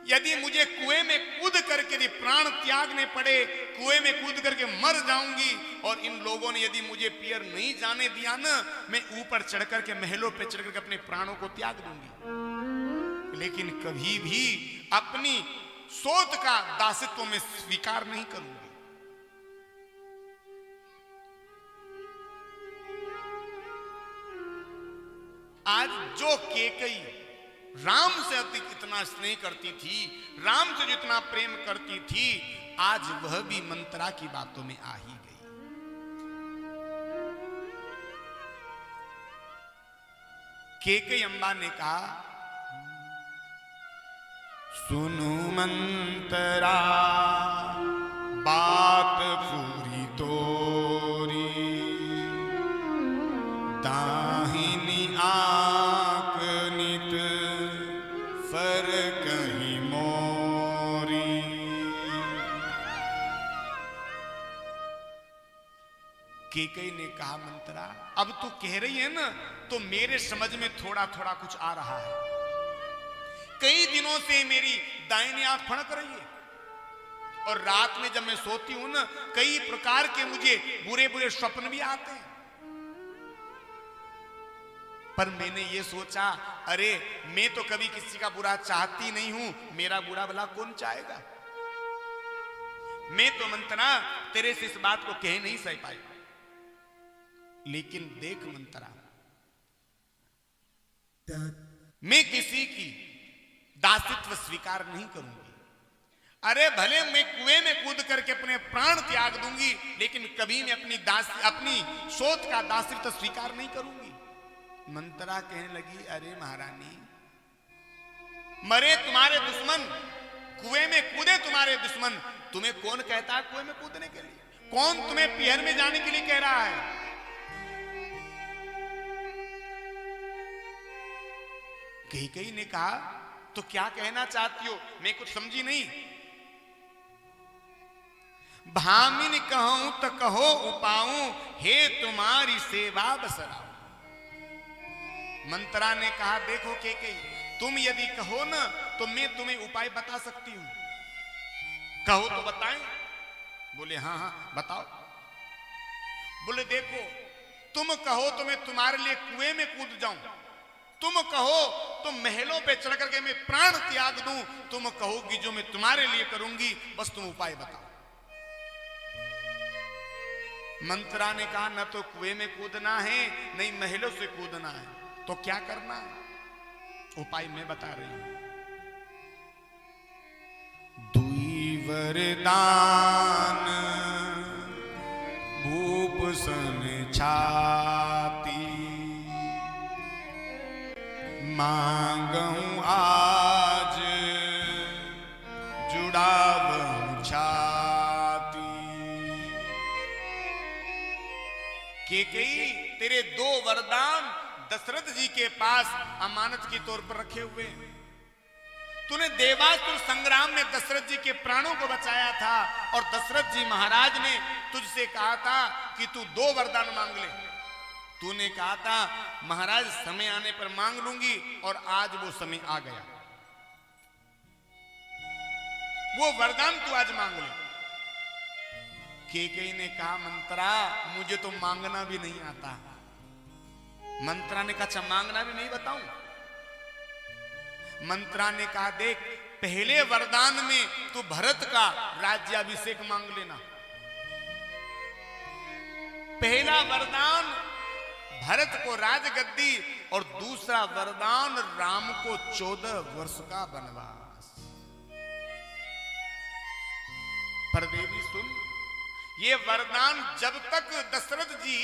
S1: यदि मुझे कुएं में कूद करके यदि प्राण त्यागने पड़े, कुएं में कूद करके मर जाऊंगी। और इन लोगों ने यदि मुझे पीहर नहीं जाने दिया ना, मैं ऊपर चढ़ करके, महलों पे चढ़ करके अपने प्राणों को त्याग दूंगी, लेकिन कभी भी अपनी सोत का दासित्व में स्वीकार नहीं करूंगी। आज जो केकई राम से अधिक इतना स्नेह करती थी, राम से जितना प्रेम करती थी, आज वह भी मंत्रा की बातों में आ ही गई। केकई अम्बा ने कहा, सुनु मंत्रा केकई ने कहा मंत्रा अब तू कह रही है ना तो मेरे समझ में थोड़ा थोड़ा कुछ आ रहा है। कई दिनों से मेरी दाहिनी आंख फड़क रही है और रात में जब मैं सोती हूं ना कई प्रकार के मुझे बुरे बुरे स्वप्न भी आते हैं। पर मैंने ये सोचा अरे मैं तो कभी किसी का बुरा चाहती नहीं हूं, मेरा बुरा भला कौन चाहेगा। मैं तो मंत्रा तेरे से इस बात को कह नहीं सह पाई। लेकिन देख मंत्रा मैं किसी की दासित्व स्वीकार नहीं करूंगी। अरे भले मैं कुएं में कूद करके अपने प्राण त्याग दूंगी लेकिन कभी मैं अपनी सोच का दासित्व स्वीकार नहीं करूंगी। मंत्रा कहने लगी अरे महारानी मरे तुम्हारे दुश्मन, कुएं में कूदे तुम्हारे दुश्मन, तुम्हें कौन कहता है कुएं में कूदने के लिए? कौन तुम्हें पीहर में जाने के लिए कह रहा है? कही ने कहा तो क्या कहना चाहती हो? मैं कुछ समझी नहीं। भामिन कहूं तो कहो उपाऊं, हे तुम्हारी सेवा बसराऊं। मंत्रा ने कहा देखो केकई तुम यदि कहो ना तो मैं तुम्हें उपाय बता सकती हूं। कहो तो बताएं। बोले हाँ हाँ बताओ। बोले देखो तुम कहो तो मैं तुम्हारे लिए कुएं में कूद जाऊं, तुम कहो तो महलों पे चढ़ करके मैं प्राण त्याग दूं, तुम कहोगी जो मैं तुम्हारे लिए करूंगी, बस तुम उपाय बताओ। मंत्रा ने कहा न तो कुएं में कूदना है नहीं महलों से कूदना है, तो क्या करना है? उपाय मैं बता रही हूं। दुई वरदान भूप सन छाती, मांगूं आज जुड़ावं छाती। केकई तेरे दो वरदान दशरथ जी के पास अमानत के तौर पर रखे हुए। तूने देवासुर संग्राम में दशरथ जी के प्राणों को बचाया था और दशरथ जी महाराज ने तुझसे कहा था कि तू दो वरदान मांग ले। तूने कहा था महाराज समय आने पर मांग लूंगी और आज वो समय आ गया। वो वरदान तू आज मांग ले। केकई ने कहा मंत्रा मुझे तो मांगना भी नहीं आता। मंत्रा ने कहा अच्छा मांगना भी नहीं बताऊं? मंत्रा ने कहा देख पहले वरदान में तू भरत का राज्याभिषेक मांग लेना। पहला वरदान भरत को राजगद्दी और दूसरा वरदान राम को 14 वर्ष का वनवास। पर देवी सुन, ये वरदान जब तक दशरथ जी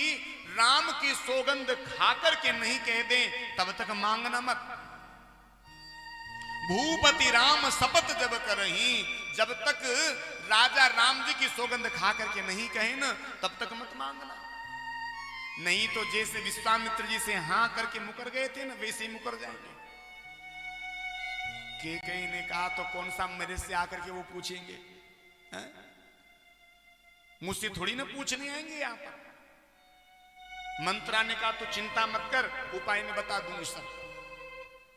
S1: राम की सौगंध खाकर के नहीं कह दें तब तक मांगना मत। भूपति राम शपथ जब करही, जब तक राजा राम जी की सौगंध खाकर के नहीं कहे ना तब तक मत मांगना। नहीं तो जैसे विश्वामित्र जी से हां करके मुकर गए थे ना वैसे ही मुकर जाएंगे। केकई ने कहा तो कौन सा मेरे से आकर के वो पूछेंगे? मुझसे थोड़ी ना पूछने आएंगे यहां पर। मंत्रा ने कहा तो चिंता मत कर, उपाय में बता दूंगी सब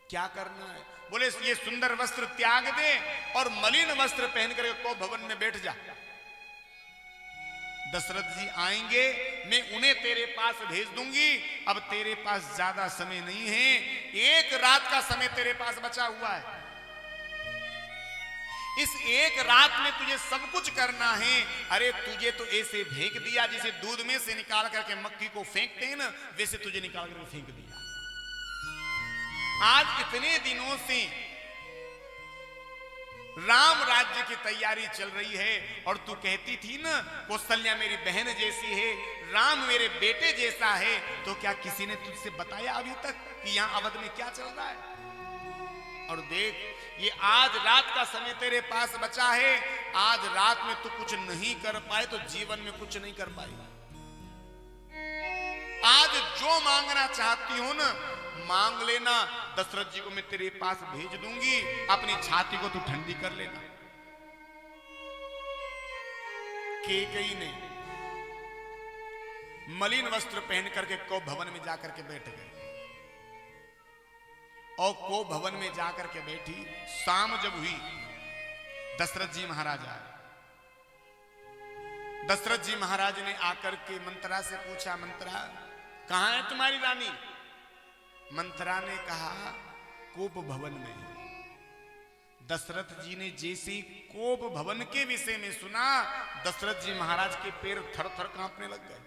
S1: क्या करना है। बोले ये सुंदर वस्त्र त्याग दे और मलिन वस्त्र पहन करके को भवन में बैठ जा। दशरथ जी आएंगे मैं उन्हें तेरे पास भेज दूंगी। अब तेरे पास ज्यादा समय नहीं है, एक रात का समय तेरे पास बचा हुआ है। इस एक रात में तुझे सब कुछ करना है। अरे तुझे तो ऐसे फेंक दिया जैसे दूध में से निकाल करके मक्खी को फेंकते हैं ना, वैसे तुझे निकाल करके फेंक दिया। आज इतने दिनों से राम राज्य की तैयारी चल रही है और तू कहती थी ना कौशल्या मेरी बहन जैसी है, राम मेरे बेटे जैसा है, तो क्या किसी ने तुझसे बताया अभी तक कि यहां अवध में क्या चल रहा है? और देख ये आज रात का समय तेरे पास बचा है। आज रात में तू कुछ नहीं कर पाए तो जीवन में कुछ नहीं कर पाएगा। आज जो मांगना चाहती हो ना मांग लेना। दशरथ जी को मैं तेरे पास भेज दूंगी, अपनी छाती को तू ठंडी कर लेना। केकई ने मलिन वस्त्र पहन करके कोप भवन में जाकर के बैठ गए। और कोप भवन में जाकर के बैठी, शाम जब हुई, दशरथ जी महाराज आए। दशरथ जी महाराज ने आकर के मंत्रा से पूछा, मंत्रा कहां है तुम्हारी रानी? मंत्रा ने कहा कोप भवन में। दशरथ जी ने जैसे ही कोप भवन के विषय में सुना, दशरथ जी महाराज के पैर थर थर कांपने लग गए।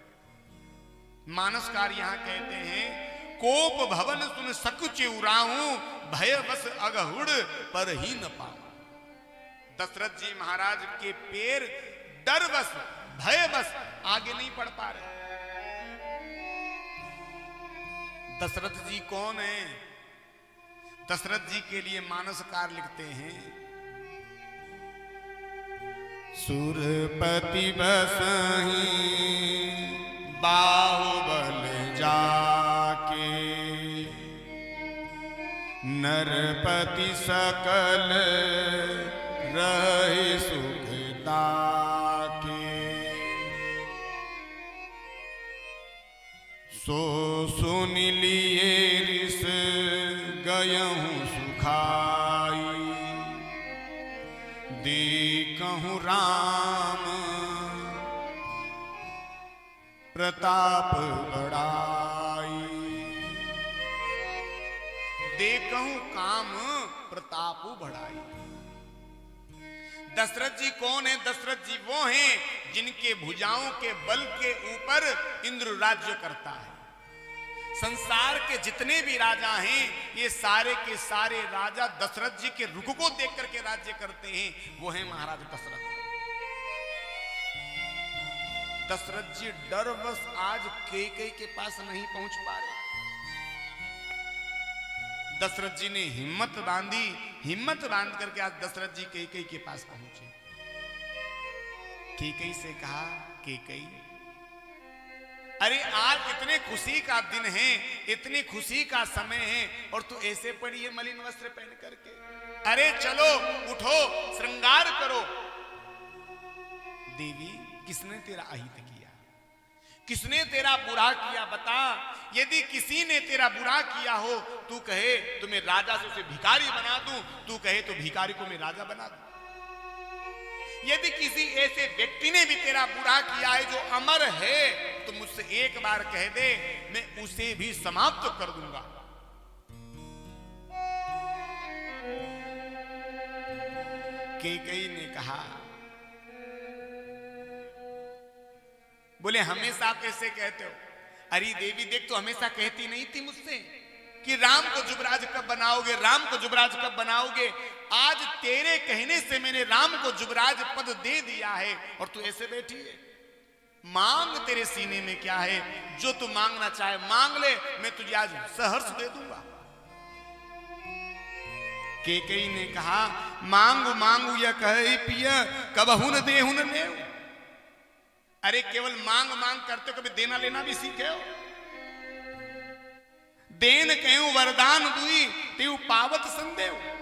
S1: मानसकार यहां कहते हैं, कोप भवन सुन सकुचे उराऊं, भय बस अगहुड़ पर ही न पाऊं। दशरथ जी महाराज के पैर डर बस, भय बस आगे नहीं बढ़ पा रहे। दशरथ जी कौन है? दशरथ जी के लिए मानसकार लिखते हैं, सुरपति बसहीं बाहुबल जाके, नरपति सकल रहे सुखता के, सो सुन लिए रिस गयहूं सुखाई, देखहूं राम प्रताप बढ़ाई, देखहूं काम प्रताप बढ़ाई। दशरथ जी कौन है? दशरथ जी वो हैं जिनके भुजाओं के बल के ऊपर इंद्र राज्य करता है। संसार के जितने भी राजा हैं, ये सारे के सारे राजा दशरथ जी के रुख को देख करके राज्य करते हैं। वो है महाराज दशरथ। दशरथ जी डरवश आज कैकेयी के पास नहीं पहुंच पा रहे। दशरथ जी ने हिम्मत बांधी, हिम्मत बांध करके आज दशरथ जी कैकेयी के पास पहुंचे। कैकेयी से कहा, कैकेयी अरे आज इतने खुशी का दिन है, इतनी खुशी का समय है, और तू ऐसे पड़ी है मलिन वस्त्र पहन करके। अरे चलो उठो, श्रृंगार करो। देवी किसने तेरा अहित किया? किसने तेरा बुरा किया? बता। यदि किसी ने तेरा बुरा किया हो, तू कहे तो मैं राजा से उसे भिखारी बना दूं, तू कहे तो भिखारी को मैं राजा बना दूं। यदि किसी ऐसे व्यक्ति ने भी तेरा बुरा किया है जो अमर है, तो मुझसे एक बार कह दे, मैं उसे भी समाप्त कर दूंगा। कैकेयी ने कहा, बोले हमेशा आप ऐसे कहते हो। अरे देवी देख, तो हमेशा कहती नहीं थी मुझसे कि राम को युवराज कब बनाओगे, राम को युवराज कब बनाओगे? आज तेरे कहने से मैंने राम को युवराज पद दे दिया है, और तू ऐसे बैठी है। मांग तेरे सीने में क्या है? जो तू मांगना चाहे मांग ले, मैं तुझे आज सहर्ष दे दूंगा। कैकेयी ने कहा, मांगू मांगू या कहे पिया, कबहू न देहू न लेऊ। अरे केवल मांग मांग करते हो, कभी देना लेना भी सीखे हो? देन कहूं वरदान दुई, तेऊ पावत संदेह।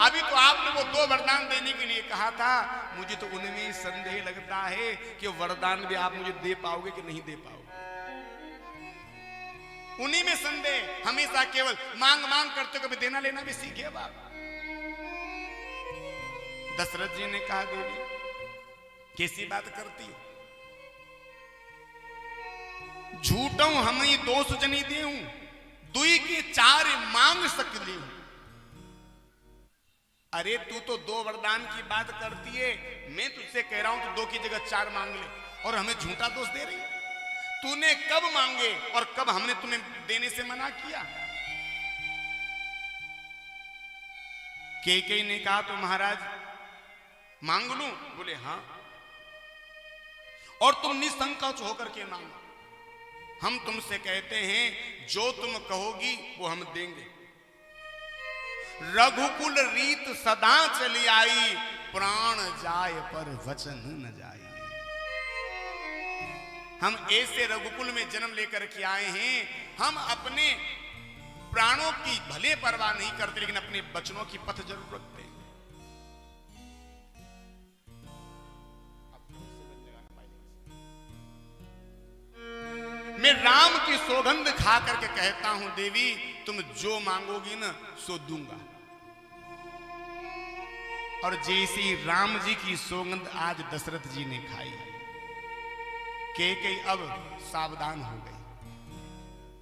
S1: अभी तो आपने वो 2 वरदान देने के लिए कहा था, मुझे तो उनमें संदेह लगता है कि वरदान भी आप मुझे दे पाओगे कि नहीं दे पाओगे। उन्हीं में संदेह। हमेशा केवल मांग मांग करते हो, कभी देना लेना भी सीखे बाप। दशरथ जी ने कहा, देवी कैसी बात करती हो? झूठों हम ही दोष जनी देऊं, दुई के 4 मांग सकती हूं। अरे तू तो 2 वरदान की बात करती है, मैं तुझसे कह रहा हूं तो 2 की जगह 4 मांग ले, और हमें झूठा दोष दे रही। तूने कब मांगे और कब हमने तुम्हें देने से मना किया? कैकेयी ने कहा, तो महाराज मांग लूं? बोले हाँ, और तुम निसंकोच होकर के मांगो। हम तुमसे कहते हैं, जो तुम कहोगी वो हम देंगे। रघुकुल रीत सदा चली आई, प्राण जाए पर वचन न जाए। हम ऐसे रघुकुल में जन्म लेकर के आए हैं, हम अपने प्राणों की भले परवाह नहीं करते, लेकिन अपने वचनों की पथ जरूर रखते हैं। मैं राम की सौगंध खा करके कहता हूं देवी तुम जो मांगोगी ना सो दूंगा। और जैसी राम जी की सौगंध आज दशरथ जी ने खाई, कैकेयी अब सावधान हो गई।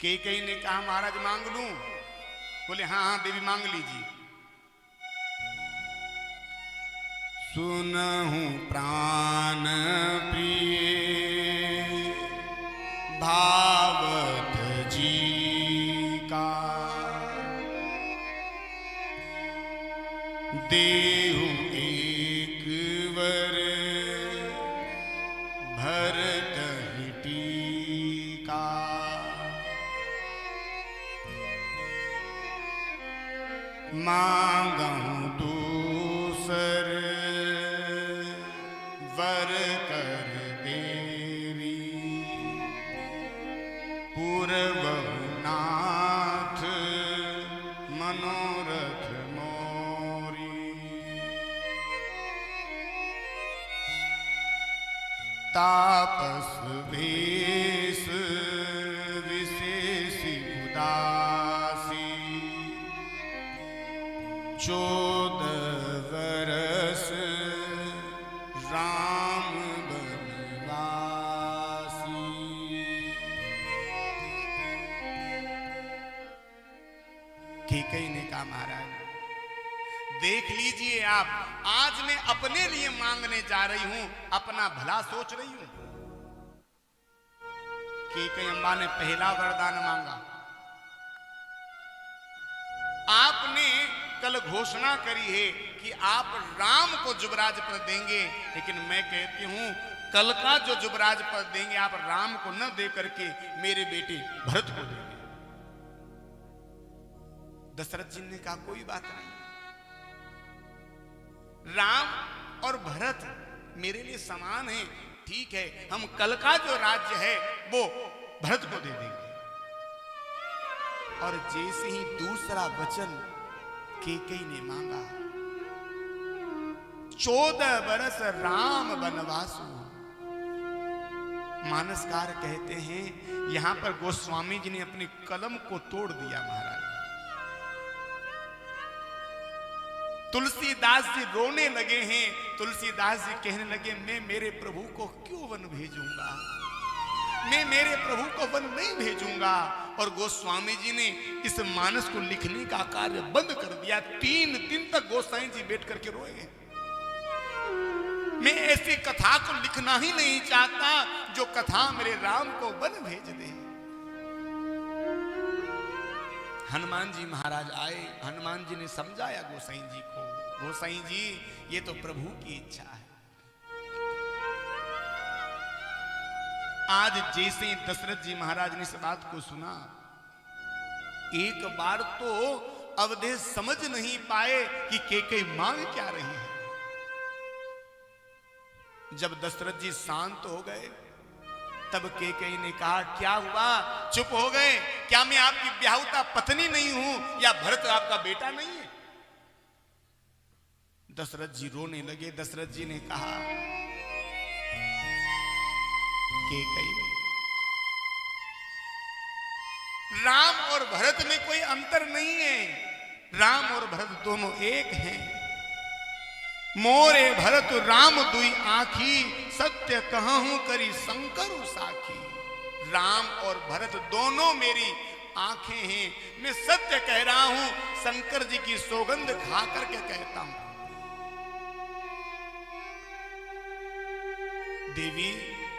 S1: कैकेयी ने कहा महाराज मांग लूं? बोले हाँ हाँ देवी मांग लीजिए। सुनहु प्राण प्रिय भावत जी का, देहु एक वर भरत टीका। मांगहु दूसर वर कर देरी, पूर्वनाथ मनोरथ मोरी। तापस भेष विशेष उदासी, 14 वर्ष राम बनवासी। कैकेयी ने कहा महाराज देख लीजिए आप, आज मैं अपने लिए मांगने जा रही हूं, अपना भला सोच रही हूं। कैकेयी अम्बा ने पहला वरदान मांगा। आपने कल घोषणा करी है कि आप राम को युवराज पद देंगे, लेकिन मैं कहती हूं कल का जो युवराज पद देंगे आप राम को न दे करके मेरे बेटे भरत को देंगे। दशरथ जी ने कहा कोई बात नहीं, राम और भरत मेरे लिए समान हैं, ठीक है हम कल का जो राज्य है वो भरत को दे देंगे। और जैसे ही दूसरा वचन कैकेयी ने मांगा, 14 वर्ष राम बनवासु। मानसकार कहते हैं यहां पर गोस्वामी जी ने अपनी कलम को तोड़ दिया महाराज। तुलसीदास जी रोने लगे हैं। तुलसीदास जी कहने लगे मैं मेरे प्रभु को क्यों वन भेजूंगा, मैं मेरे प्रभु को वन नहीं भेजूंगा। और गोस्वामी जी ने इस मानस को लिखने का कार्य बंद कर दिया। 3 दिन तक गोसाई जी बैठ करके रोए। मैं ऐसी कथा को लिखना ही नहीं चाहता जो कथा मेरे राम को वन भेज दे। हनुमान जी महाराज आए, हनुमान जी ने समझाया गोसाई जी को, गोसाई जी ये तो प्रभु की इच्छा है। आज जैसे ही दशरथ जी महाराज ने इस बात को सुना, एक बार तो अवधेश समझ नहीं पाए कि कैकेयी मांग क्या रही है। जब दशरथ जी शांत हो गए तब कैकेयी ने कहा क्या हुआ, चुप हो गए? क्या मैं आपकी ब्याहुता पत्नी नहीं हूं या भरत आपका बेटा नहीं है? दशरथ जी रोने लगे। दशरथ जी ने कहा कैकेयी, राम और भरत में कोई अंतर नहीं है, राम और भरत दोनों एक हैं। मोरे भरत राम दुई आखी, सत्य कहूं करी शंकर साखी। राम और भरत दोनों मेरी आंखें हैं, मैं सत्य कह रहा हूं, शंकर जी की सौगंध खा करके कहता हूं। देवी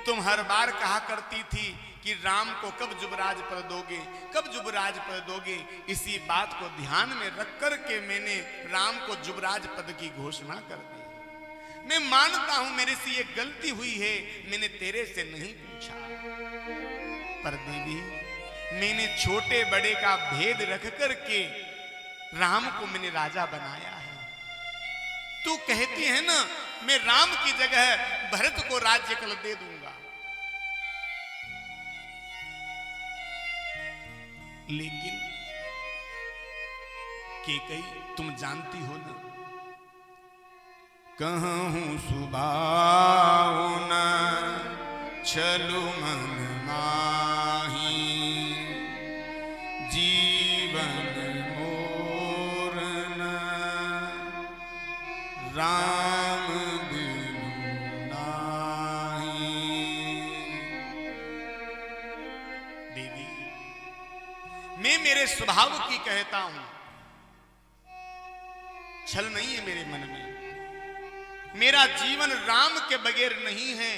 S1: तुम हर बार कहा करती थी कि राम को कब युवराज पद दोगे, कब युवराज पद दोगे। इसी बात को ध्यान में रख करके मैंने राम को युवराज पद की घोषणा कर दी। मैं मानता हूं मेरे से ये गलती हुई है, मैंने तेरे से नहीं पूछा। पर देवी मैंने छोटे बड़े का भेद रख करके राम को मैंने राजा बनाया है। तू कहती है ना मैं राम की जगह भरत को राज्य कल दे दूंगा, लेकिन कैकेयी तुम जानती हो ना, कहूं सुभाव न छलु मन माही, मेरे स्वभाव की कहता हूं, छल नहीं है मेरे मन में। मेरा जीवन राम के बगैर नहीं है।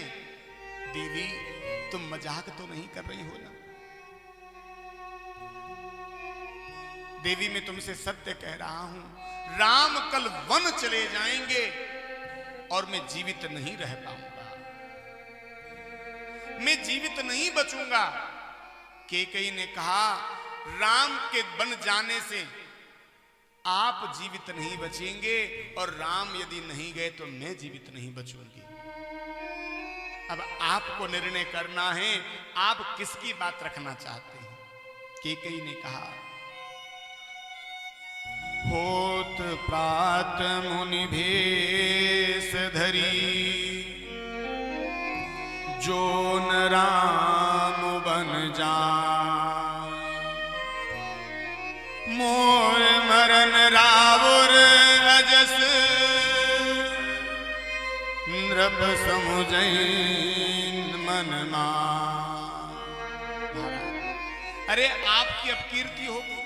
S1: देवी, तुम मजाक तो नहीं कर रही हो ना? देवी, मैं तुमसे सत्य कह रहा हूं, राम कल वन चले जाएंगे और मैं जीवित नहीं रह पाऊंगा, मैं जीवित नहीं बचूंगा। कैकेयी ने कहा, राम के बन जाने से आप जीवित नहीं बचेंगे और राम यदि नहीं गए तो मैं जीवित नहीं बचूंगी। अब आपको निर्णय करना है, आप किसकी बात रखना चाहते हैं? कैकेयी ने कहा, होत प्रात मुनि भेष धरी, जो न राम बन जाए, मोर मरन रावुर अजस, नृप समुझैन मन मान। अरे आपकी अपकीर्ति होगी,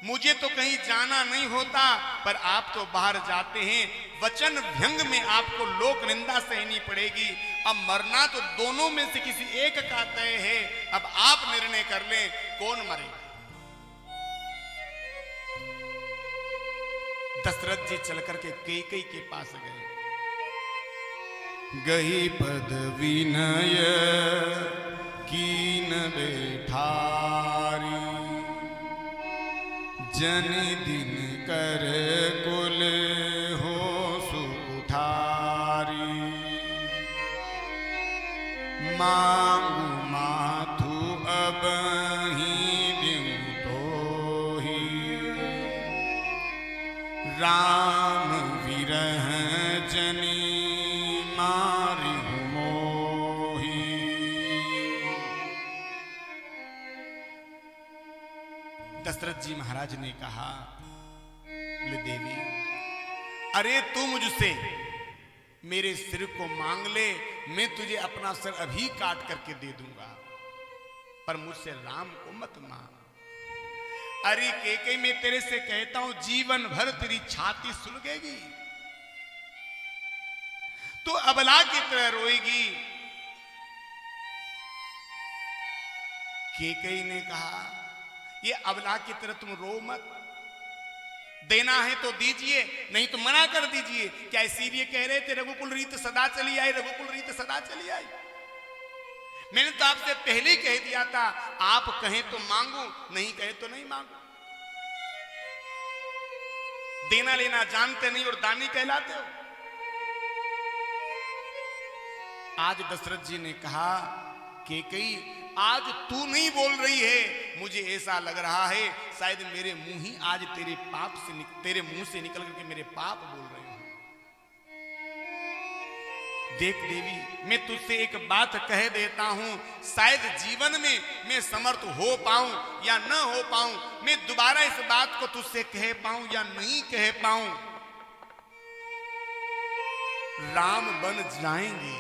S1: मुझे तो कहीं जाना नहीं होता, पर आप तो बाहर जाते हैं। वचन व्यंग में आपको लोक निंदा सहनी पड़ेगी। अब मरना तो दोनों में से किसी एक का तय है। अब आप निर्णय कर लें, कौन मरेगा? दशरथ जी चल करके कैकेयी के पास गए। गही पद विनय कीन बैठारी, जन दिन कर कुल हो सुकुठारी, मांगू माथु अब ही दिउ तोहि, राम विरह जनी मारि मोहि। दशरथ जी महाराज ने कहा, बोले देवी, अरे तू मुझसे मेरे सिर को मांग ले, मैं तुझे अपना सिर अभी काट करके दे दूंगा, पर मुझसे राम को मत मांग। अरे कैकेयी, मैं तेरे से कहता हूं, जीवन भर तेरी छाती सुलगेगी, तो अबला की तरह रोएगी। कैकेयी ने कहा, ये अबला की तरह तुम रो मत, देना है तो दीजिए, नहीं तो मना कर दीजिए। क्या इसीलिए कह रहे थे रघुकुल रीत सदा चली आई, रघुकुल रीत सदा चली आई? मैंने तो आपसे पहले ही कह दिया था, आप कहें तो मांगू, नहीं कहे तो नहीं मांगू। देना लेना जानते नहीं और दानी कहलाते हो। आज दशरथ जी ने कहा, कैकेयी, आज तू नहीं बोल रही है, मुझे ऐसा लग रहा है शायद मेरे मुंह ही आज तेरे मुंह से निकल करके मेरे पाप बोल रहे हो। देख देवी, मैं तुझसे एक बात कह देता हूं, शायद जीवन में मैं समर्थ हो पाऊं या न हो पाऊं, मैं दोबारा इस बात को तुझसे कह पाऊं या नहीं कह पाऊं। राम बन जाएंगे,